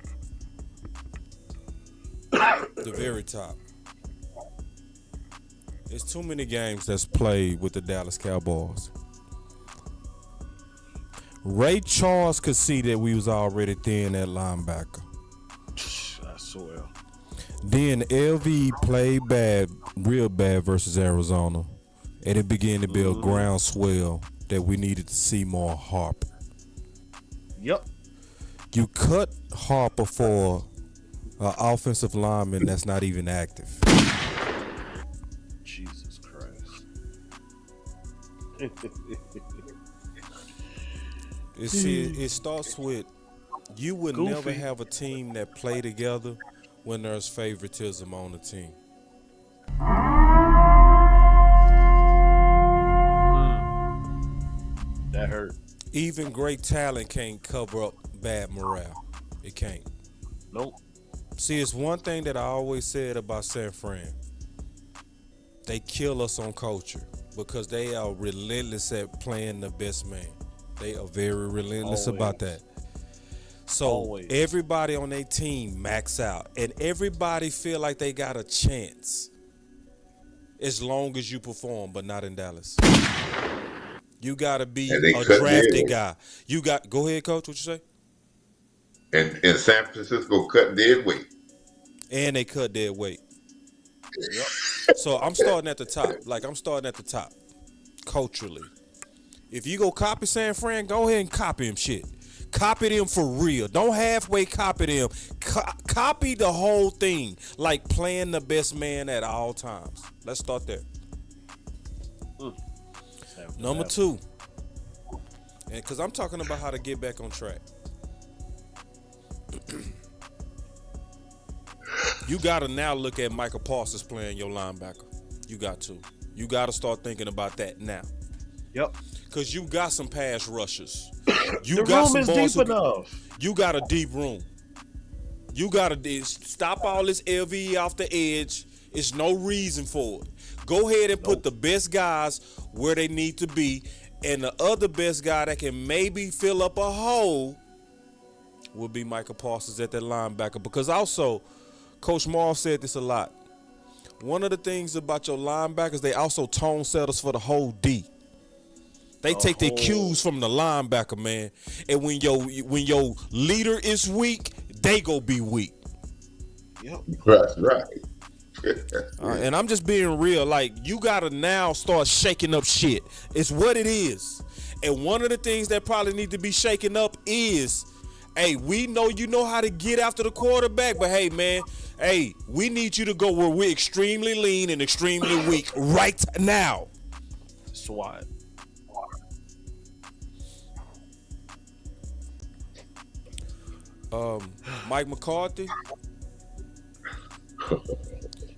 the very top. It's too many games that's played with the Dallas Cowboys. Ray Charles could see that we was already thin at linebacker.
I swear.
Then LV played bad, real bad versus Arizona, and it began to be a groundswell that we needed to see more Harper.
Yep.
You cut Harper for an offensive lineman that's not even active.
Jesus Christ.
It starts with you would
Goofy.
never have a team that play together when there's favoritism on the team.
That hurt.
Even great talent can't cover up bad morale. It can't.
Nope.
See, it's one thing that I always said about San Fran. They kill us on culture because they are relentless at playing the best man. They are very relentless about that. So everybody on their team max out, and everybody feel like they got a chance as long as you perform, but not in Dallas. You got to be a drafted guy. Go ahead, Coach, what you say?
And San Francisco cut dead weight.
And they cut dead weight. Yep. So I'm starting at the top. Culturally. If you go copy San Fran, go ahead and copy him shit. Copy them for real. Don't halfway copy them. Copy the whole thing. Like playing the best man at all times. Let's start there. Number 2. And because I'm talking about how to get back on track. You got to now look at Michael Parsons playing your linebacker. You got to. You got to start thinking about that now.
Yep.
Because you got some pass rushers.
The room is deep enough.
You got a deep room. You got to stop all this LVE off the edge. It's no reason for it. Go ahead and put the best guys where they need to be, and the other best guy that can maybe fill up a hole will be Micah Parsons at that linebacker. Because also, Coach Marv said this a lot. One of the things about your linebackers, they also tone setters for the whole D. They take their cues from the linebacker, man. And when your leader is weak, they go be weak.
Yep.
That's right.
And I'm just being real. Like, you gotta now start shaking up shit. It's what it is. And one of the things that probably need to be shaken up is, hey, we know you know how to get after the quarterback, but hey, man, hey, we need you to go where we're extremely lean and extremely weak right now.
SWAT.
Mike McCarthy,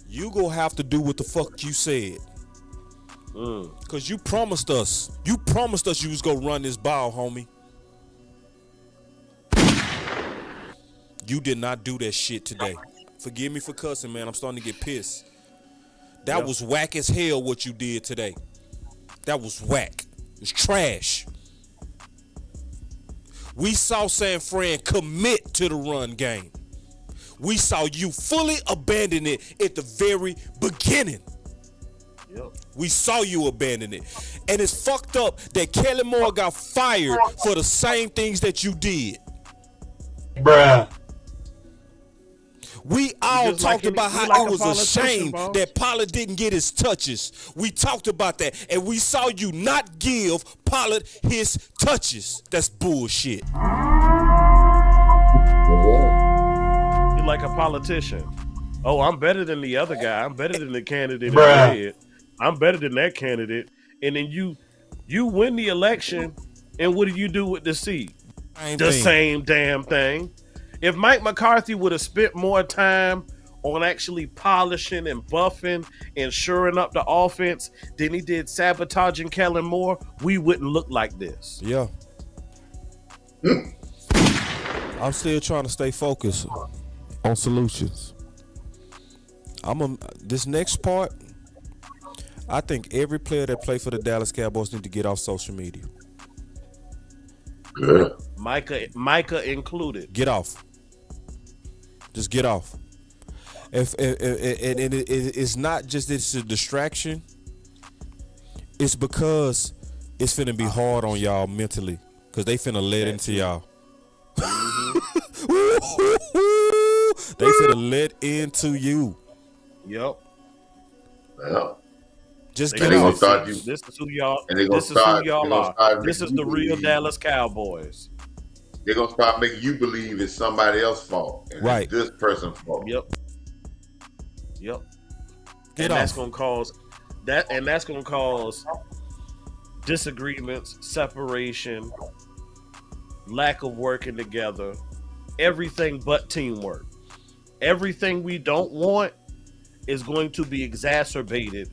you gonna have to do what the fuck you said. Cause you promised us you was gonna run this ball, homie. You did not do that shit today. Forgive me for cussing, man. I'm starting to get pissed. That was whack as hell what you did today. That was whack. It's trash. We saw San Fran commit to the run game. We saw you fully abandon it at the very beginning.
Yep.
We saw you abandon it. And it's fucked up that Kelly Moore got fired for the same things that you did.
Bruh.
We all
Just like
talked about
any-
how
like
it was
a
a
politician,
shame
boss.
that Pollard didn't get his touches. We talked about that, and we saw you not give Pollard his touches. That's bullshit.
You're like a politician. Oh, I'm better than the other guy. I'm better than the candidate in
Bruh.
red. I'm better than that candidate. And then you win the election, and what do you do with the seat? The same damn thing. If Mike McCarthy would have spent more time on actually polishing and buffing and shoring up the offense than he did sabotaging Kellen Moore, we wouldn't look like this.
Yeah. I'm still trying to stay focused on solutions. This next part, I think every player that play for the Dallas Cowboys need to get off social media.
Good.
Micah included.
Get off. Just get off. If it's not just it's a distraction, it's because it's finna be hard on y'all mentally, because they finna let into y'all. They finna let into you.
Yep.
Well,
Just
And
get
they gonna
off.
start you.
This is who y'all.
And they gonna
This is
start-
who y'all
they gonna
are.
start
This is
making
the
you
real
believe.
Dallas Cowboys.
They're gonna start making you believe it's somebody else's fault. And
Right.
it's this person's fault.
Yep.
Get
And that's
off.
gonna cause that, and that's gonna cause disagreements, separation, lack of working together, everything but teamwork. Everything we don't want is going to be exacerbated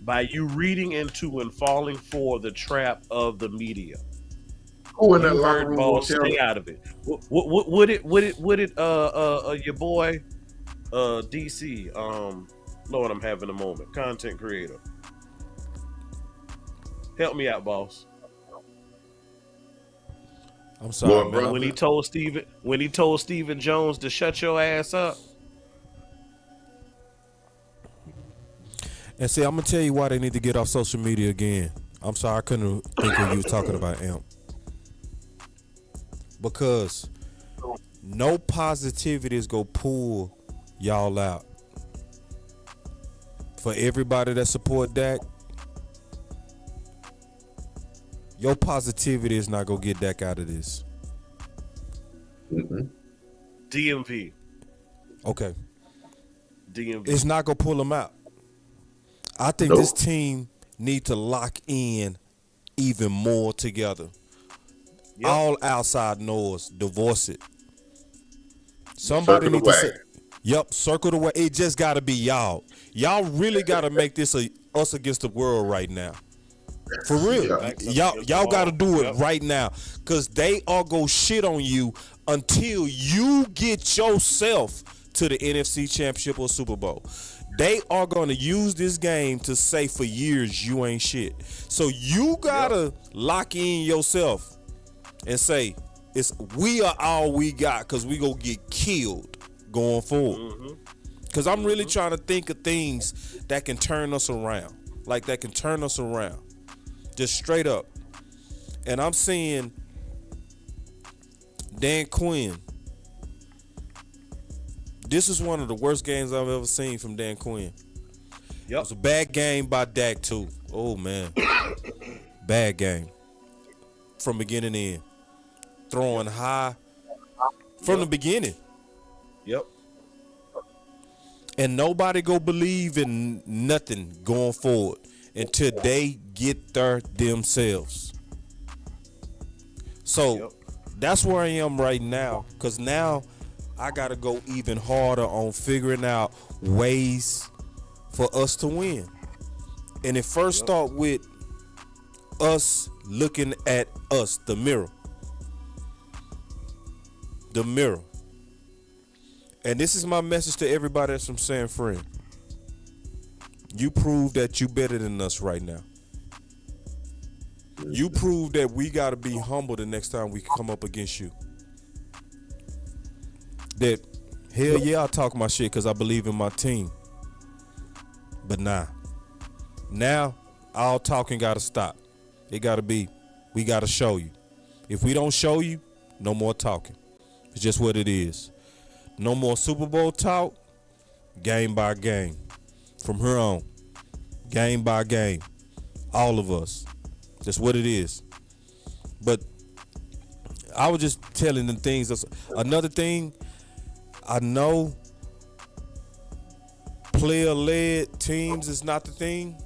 by you reading into and falling for the trap of the media.
Who in that
You
locker
heard
room
ball,
gonna tell
stay
me?
out of it. Would it your boy DC Lord, I'm having a moment. Content creator. Help me out, boss.
I'm sorry,
Well,
man.
bro,
When he told Steven Jones to shut your ass up.
And see, I'm gonna tell you why they need to get off social media again. I'm sorry, I couldn't think of you was talking about Amp. Because no positivity is gonna pull y'all out. For everybody that support Dak, your positivity is not gonna get Dak out of this.
DMP.
Okay.
DMP.
It's not gonna pull him out. I think
Nope.
this team need to lock in even more together.
Yep.
All outside noise, divorce it. Somebody
Circle
need
the
to say,
wagon.
yep, circle the way. It just gotta be y'all. Y'all really gotta make this us against the world right now. For real.
Yeah.
Y'all gotta do it
Yep.
right now. Cause they are gonna shit on you until you get yourself to the NFC Championship or Super Bowl. They are gonna use this game to say for years you ain't shit. So you gotta lock in yourself and say, we are all we got because we gonna get killed going forward. Because I'm really trying to think of things that can turn us around. Like that can turn us around. Just straight up. And I'm seeing Dan Quinn. This is one of the worst games I've ever seen from Dan Quinn. It was a bad game by Dak too. Oh man. Bad game. From beginning to end. Throwing high from the beginning.
Yep.
And nobody go believe in nothing going forward until they get there themselves. So that's where I am right now. Because now I got to go even harder on figuring out ways for us to win. And it first start with us looking at us, the mirror. The mirror. And this is my message to everybody that's from San Fran. You prove that you better than us right now. You prove that we got to be humble the next time we come up against you. That, hell yeah, I talk my shit because I believe in my team. But nah. Now, all talking got to stop. It got to be, we got to show you. If we don't show you, no more talking. It's just what it is. No more Super Bowl talk, game by game. From here on, game by game. All of us. That's what it is. But I was just telling them things. Another thing, I know player-led teams is not the thing,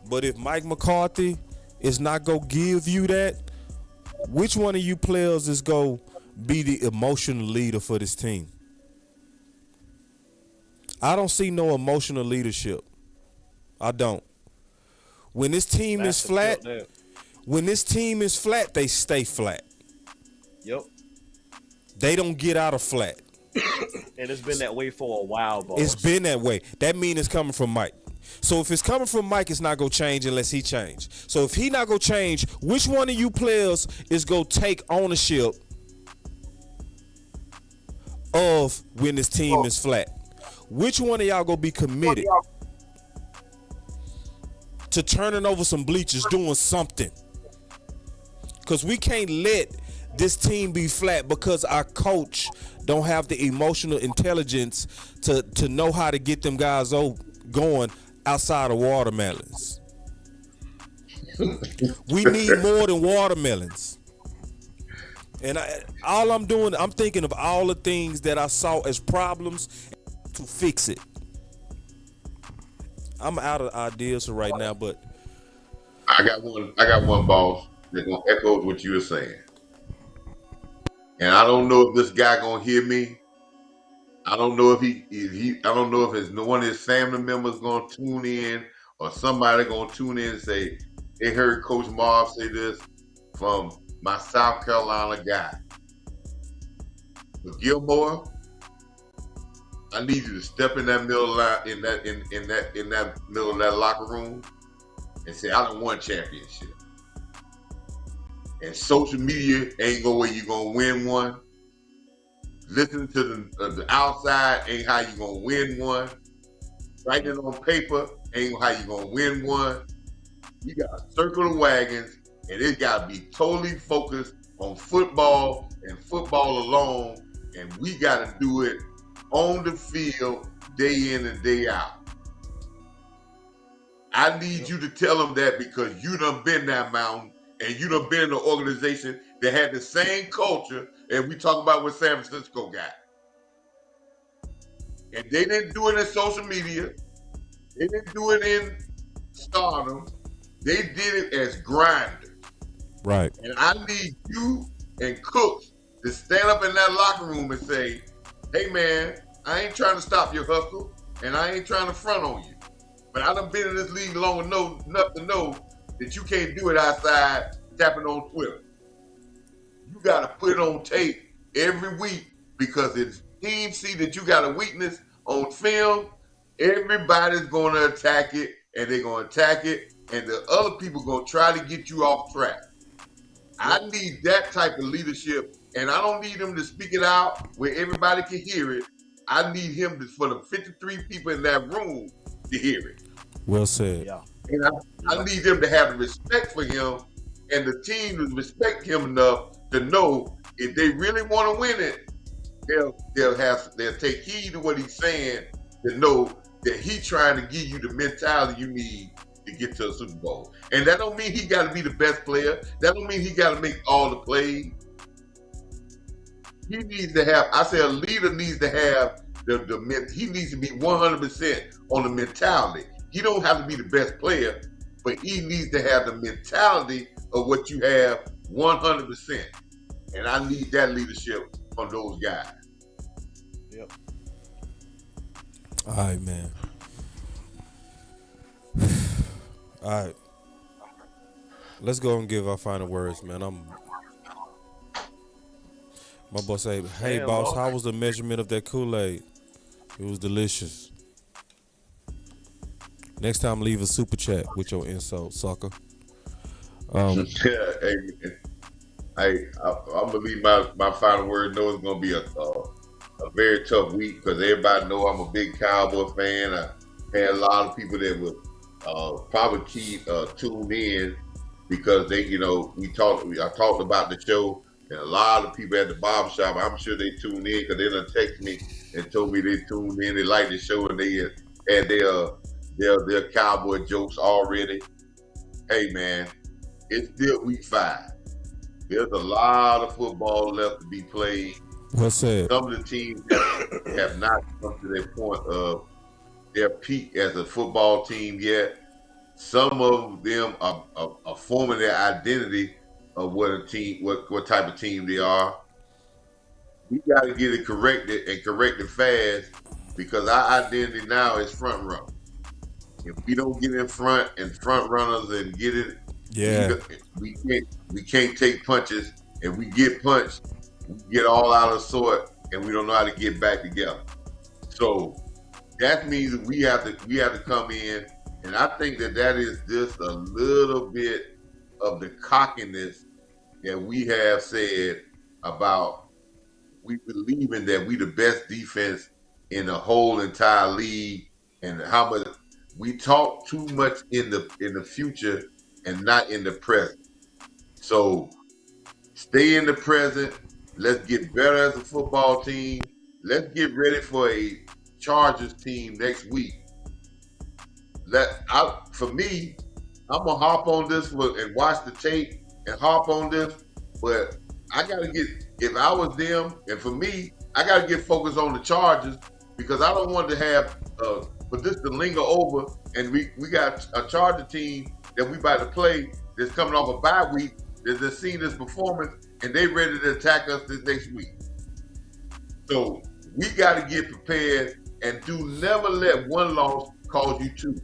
but if Mike McCarthy is not going to give you that, which one of you players is going to be the emotional leader for this team? I don't see no emotional leadership. I don't. When this team is flat, they stay flat.
Yep.
They don't get out of flat.
And it's been that way for a while, boss.
It's been that way. That means it's coming from Mike. So if it's coming from Mike, it's not going to change unless he change. So if he not going to change, which one of you players is going to take ownership of when this team is flat? Which one of y'all going to be committed to turning over some bleachers, doing something? Because we can't let this team be flat because our coach don't have the emotional intelligence to know how to get them guys going outside of watermelons. We need more than watermelons. And I'm thinking of all the things that I saw as problems to fix it. I'm out of ideas right now, but
I got one boss that's gonna echo what you were saying. And I don't know if this guy gonna hear me. I don't know if I don't know if one of his family members gonna tune in or somebody gonna tune in and say they heard Coach Marv say this from my South Carolina guy. But Gilmore, I need you to step in that middle line, in that middle of that locker room and say, I done won championship. And social media ain't no way you gonna win one. Listening to the outside ain't how you gonna win one. Writing it on paper ain't how you gonna win one. You gotta circle the wagons, and it gotta be totally focused on football and football alone. And we gotta do it on the field, day in and day out. I need you to tell them that because you done been that mountain and you done been in an organization that had the same culture as we talk about what San Francisco got. And they didn't do it in social media. They didn't do it in stardom. They did it as grinders.
right.
And I need you and Cooks to stand up in that locker room and say, hey man, I ain't trying to stop your hustle and I ain't trying to front on you. But I done been in this league long enough to know that you can't do it outside tapping on Twitter. You got to put it on tape every week because if teams see that you got a weakness on film, everybody's going to attack it and they're going to attack it and the other people going to try to get you off track. I need that type of leadership, and I don't need him to speak it out where everybody can hear it. I need him for the 53 people in that room to hear it.
Well said.
Yeah.
And I need them to have the respect for him and the team to respect him enough to know if they really want to win it, they'll take heed to what he's saying to know that he's trying to give you the mentality you need to get to a Super Bowl. And that don't mean he got to be the best player. That don't mean he got to make all the plays. He needs to have. I say a leader needs to have he needs to be 100% on the mentality. He don't have to be the best player, but he needs to have the mentality of what you have 100%. And I need that leadership from those guys.
Yep.
All right, man. All right. Let's go and give our final words, man. My boss say, hey,
Damn,
boss,
boss.
how was the measurement of that Kool-Aid? It was delicious. Next time, leave a super chat with your insult, sucker.
I'm gonna leave my final word. Know it's gonna be a very tough week because everybody know I'm a big Cowboy fan. I had a lot of people that would probably keep tuned in because they, I talked about the show, and a lot of people at the barbershop, I'm sure they tuned in because they done text me and told me they tuned in, they liked the show, and they had their Cowboy jokes already. Hey man, it's still week 5. There's a lot of football left to be played.
Well said.
Some of the teams have not come to their point of their peak as a football team yet. Some of them are forming their identity of what type of team they are. We got to get it corrected fast because our identity now is front runner. If we don't get in front and front runners and get it, we can't take punches. If we get punched, we get all out of sort and we don't know how to get back together. So that means that we have to come in, and I think that is just a little bit of the cockiness that we have said about we believing that we the best defense in the whole entire league, and how much we talk too much in the future and not in the present. So stay in the present. Let's get better as a football team. Let's get ready for a Chargers team next week. For me, I'm gonna hop on this and watch the tape and hop on this, but I gotta if I was them, and for me, I gotta get focused on the Chargers because I don't want to have for this to linger over, and we got a Charger team that we about to play that's coming off a bye week that's just seen this performance and they ready to attack us this next week. So we got to get prepared and never let one loss cause you 2.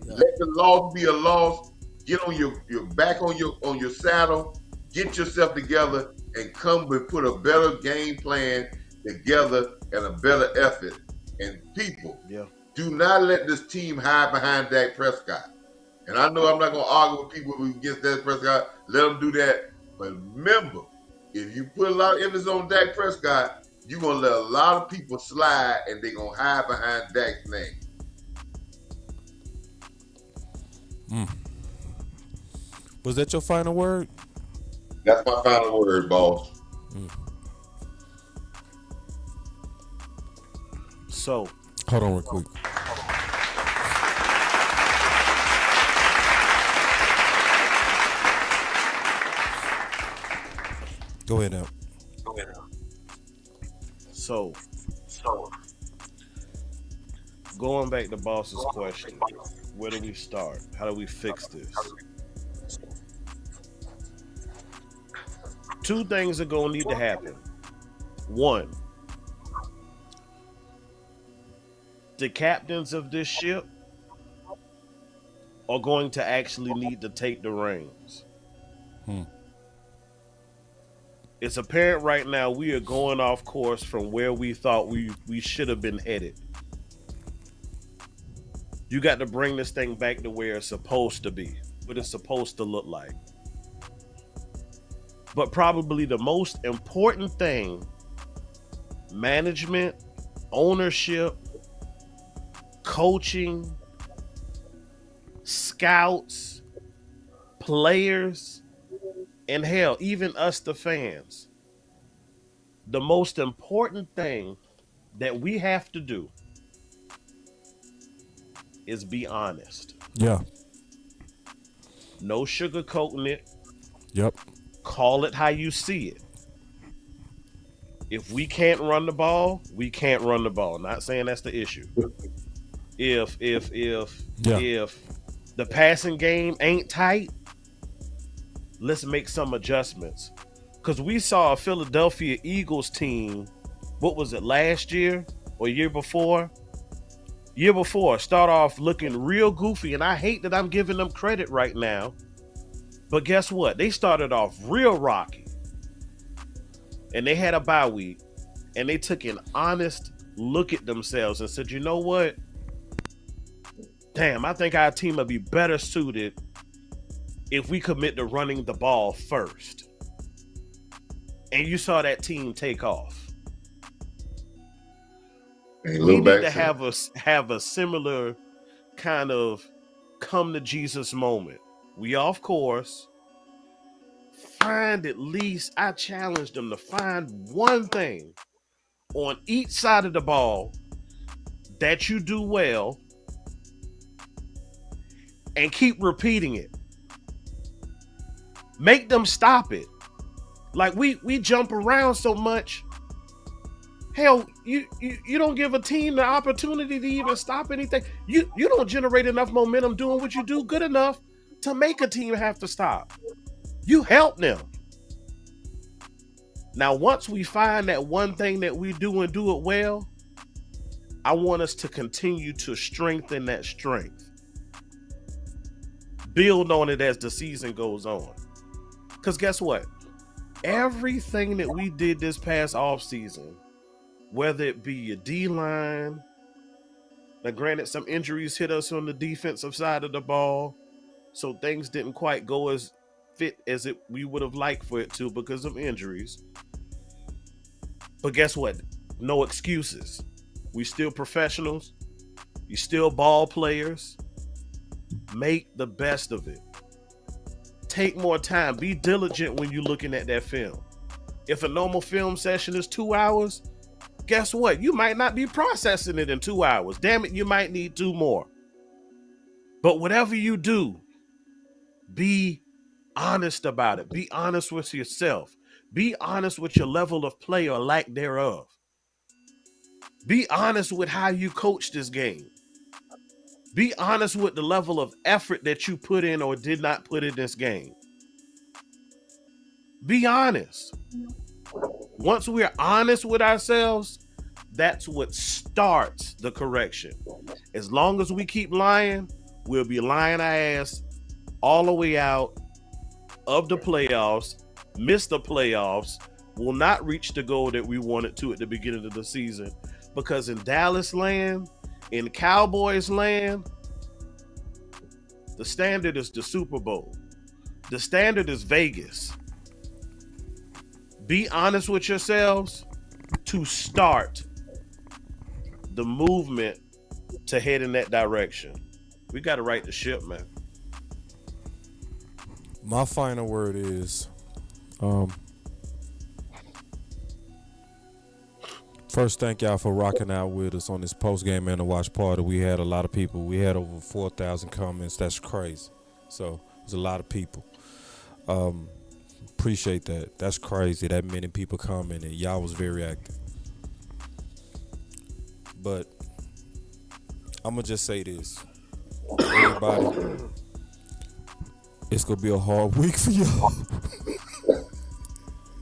Yeah. Let the loss be a loss. Get on your back on your saddle. Get yourself together and come and put a better game plan together and a better effort. And people, do not let this team hide behind Dak Prescott. And I know I'm not going to argue with people who against Dak Prescott. Let them do that. But remember, if you put a lot of emphasis on Dak Prescott, you're going to let a lot of people slide and they're going to hide behind Dak's name.
Was that your final word?
That's my final word, boss.
So,
hold on real quick. Go ahead now.
So, going back to Boss's question, where do we start? How do we fix this? 2 things are going to need to happen. 1, the captains of this ship are going to actually need to take the reins. It's apparent right now we are going off course from where we thought we should have been headed. You got to bring this thing back to where it's supposed to be, what it's supposed to look like. But probably the most important thing, management, ownership, coaching, scouts, players, and hell, even us, the fans. The most important thing that we have to do is be honest.
Yeah.
No sugarcoating it.
Yep.
Call it how you see it. If we can't run the ball, we can't run the ball. Not saying that's the issue. If the passing game ain't tight, let's make some adjustments. Because we saw a Philadelphia Eagles team, what was it, last year or year before? Year before, start off looking real goofy, and I hate that I'm giving them credit right now. But guess what? They started off real rocky. And they had a bye week, and they took an honest look at themselves and said, you know what? Damn, I think our team would be better suited if we commit to running the ball first. And you saw that team take off. We need to have a similar kind of come to Jesus moment. We off course. Find at least, I challenge them to find one thing on each side of the ball that you do well and keep repeating it. Make them stop it. Like we jump around so much. Hell, you don't give a team the opportunity to even stop anything. You don't generate enough momentum doing what you do good enough to make a team have to stop. You help them. Now, once we find that one thing that we do and do it well, I want us to continue to strengthen that strength. Build on it as the season goes on. Because guess what? Everything that we did this past offseason, whether it be your D-line, now granted some injuries hit us on the defensive side of the ball, so things didn't quite go as fit as we would have liked for it to because of injuries. But guess what? No excuses. We still professionals. You still ball players. Make the best of it. Take more time. Be diligent when you're looking at that film. If a normal film session is 2 hours, guess what? You might not be processing it in 2 hours. Damn it, you might need 2 more. But whatever you do, be honest about it. Be honest with yourself. Be honest with your level of play or lack thereof. Be honest with how you coach this game. Be honest with the level of effort that you put in or did not put in this game. Be honest. Once we're honest with ourselves, that's what starts the correction. As long as we keep lying, we'll be lying our ass all the way out of the playoffs, miss the playoffs, will not reach the goal that we wanted to at the beginning of the season. Because in Dallas land, in Cowboys land, the standard is the Super Bowl. The standard is Vegas. Be honest with yourselves to start the movement to head in that direction. We got to right the ship, man.
My final word is, first, thank y'all for rocking out with us on this post-game and the watch party. We had a lot of people. We had over 4,000 comments. That's crazy. So, there's a lot of people. Appreciate that. That's crazy. That many people coming, and y'all was very active. But I'm going to just say this. Everybody, it's going to be a hard week for y'all.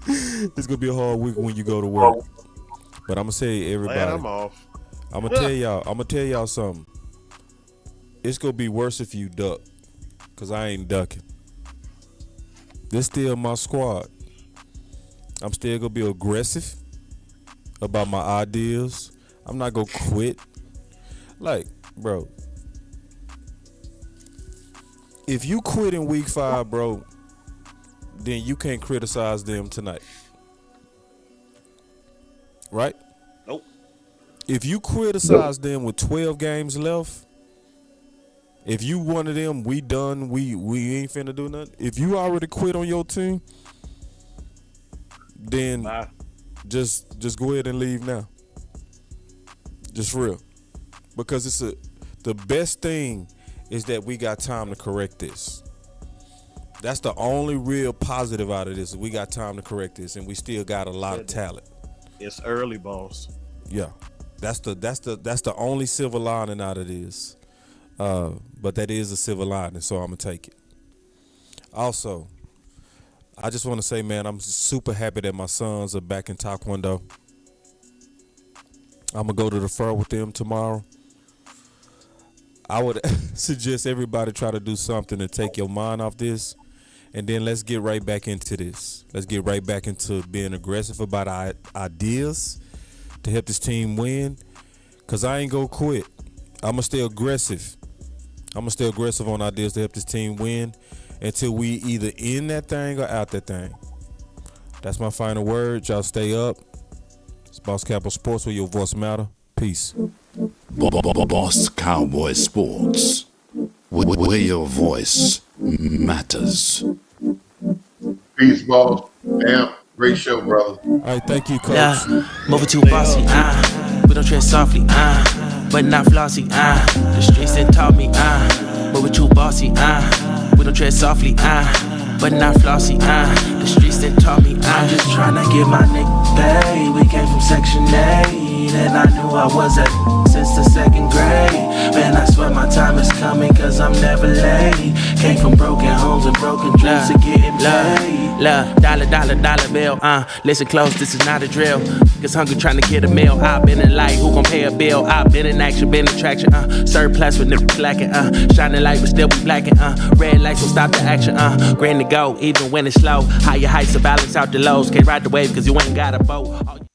It's going to be a hard week when you go to work. But I'm going to say everybody.
Man, I'm off.
I'm going to tell y'all something. It's going to be worse if you duck. Because I ain't ducking. This still my squad. I'm still going to be aggressive about my ideas. I'm not going to quit. Like, bro, if you quit in week 5, bro, then you can't criticize them tonight. Right?
Nope.
If you criticize them with 12 games left, if you one of them, we done, we ain't finna do nothing. If you already quit on your team, then
Bye.
just go ahead and leave now. Just real. Because the best thing is that we got time to correct this. That's the only real positive out of this. We got time to correct this, and we still got a lot of talent.
It's early, boss.
Yeah, that's the only silver lining out of this. But that is a silver lining, so I'm gonna take it. Also, I just want to say, man, I'm super happy that my sons are back in Taekwondo. I'm gonna go to the fur with them tomorrow. I would suggest everybody try to do something to take your mind off this, and then let's get right back into this. Let's get right back into being aggressive about our ideas to help this team win. Cause I ain't gonna quit. I'm gonna stay aggressive. I'm gonna stay aggressive on ideas to help this team win until we either in that thing or out that thing. That's my final word. Y'all stay up. It's Boss Cowboy Sports, where your voice matter. Peace.
Boss Cowboy Sports, where your voice matters.
Peace, boss. Damn, great show, brother.
All right, thank you, Coach.
Yeah, moving too bossy, we don't tread softly, but not flossy, the streets done taught me, moving too bossy, we don't tread softly, but not flossy, the streets done taught me, I'm just tryna get my nigga paid. We came from Section 8, and I knew I was at since the second grade. Man, I swear my time is coming, cause I'm never late. Came from broken homes and broken dreams to getting paid. Dollar bill, listen close, this is not a drill. Niggas hungry trying to get a meal. I've been in light, who gon' pay a bill? I've been in action, been in traction, surplus with niggas lacking, shining light but still be blacking, red lights will stop the action, grand to go, even when it's slow. Higher heights to balance out the lows. Can't ride the wave cause you ain't got a boat.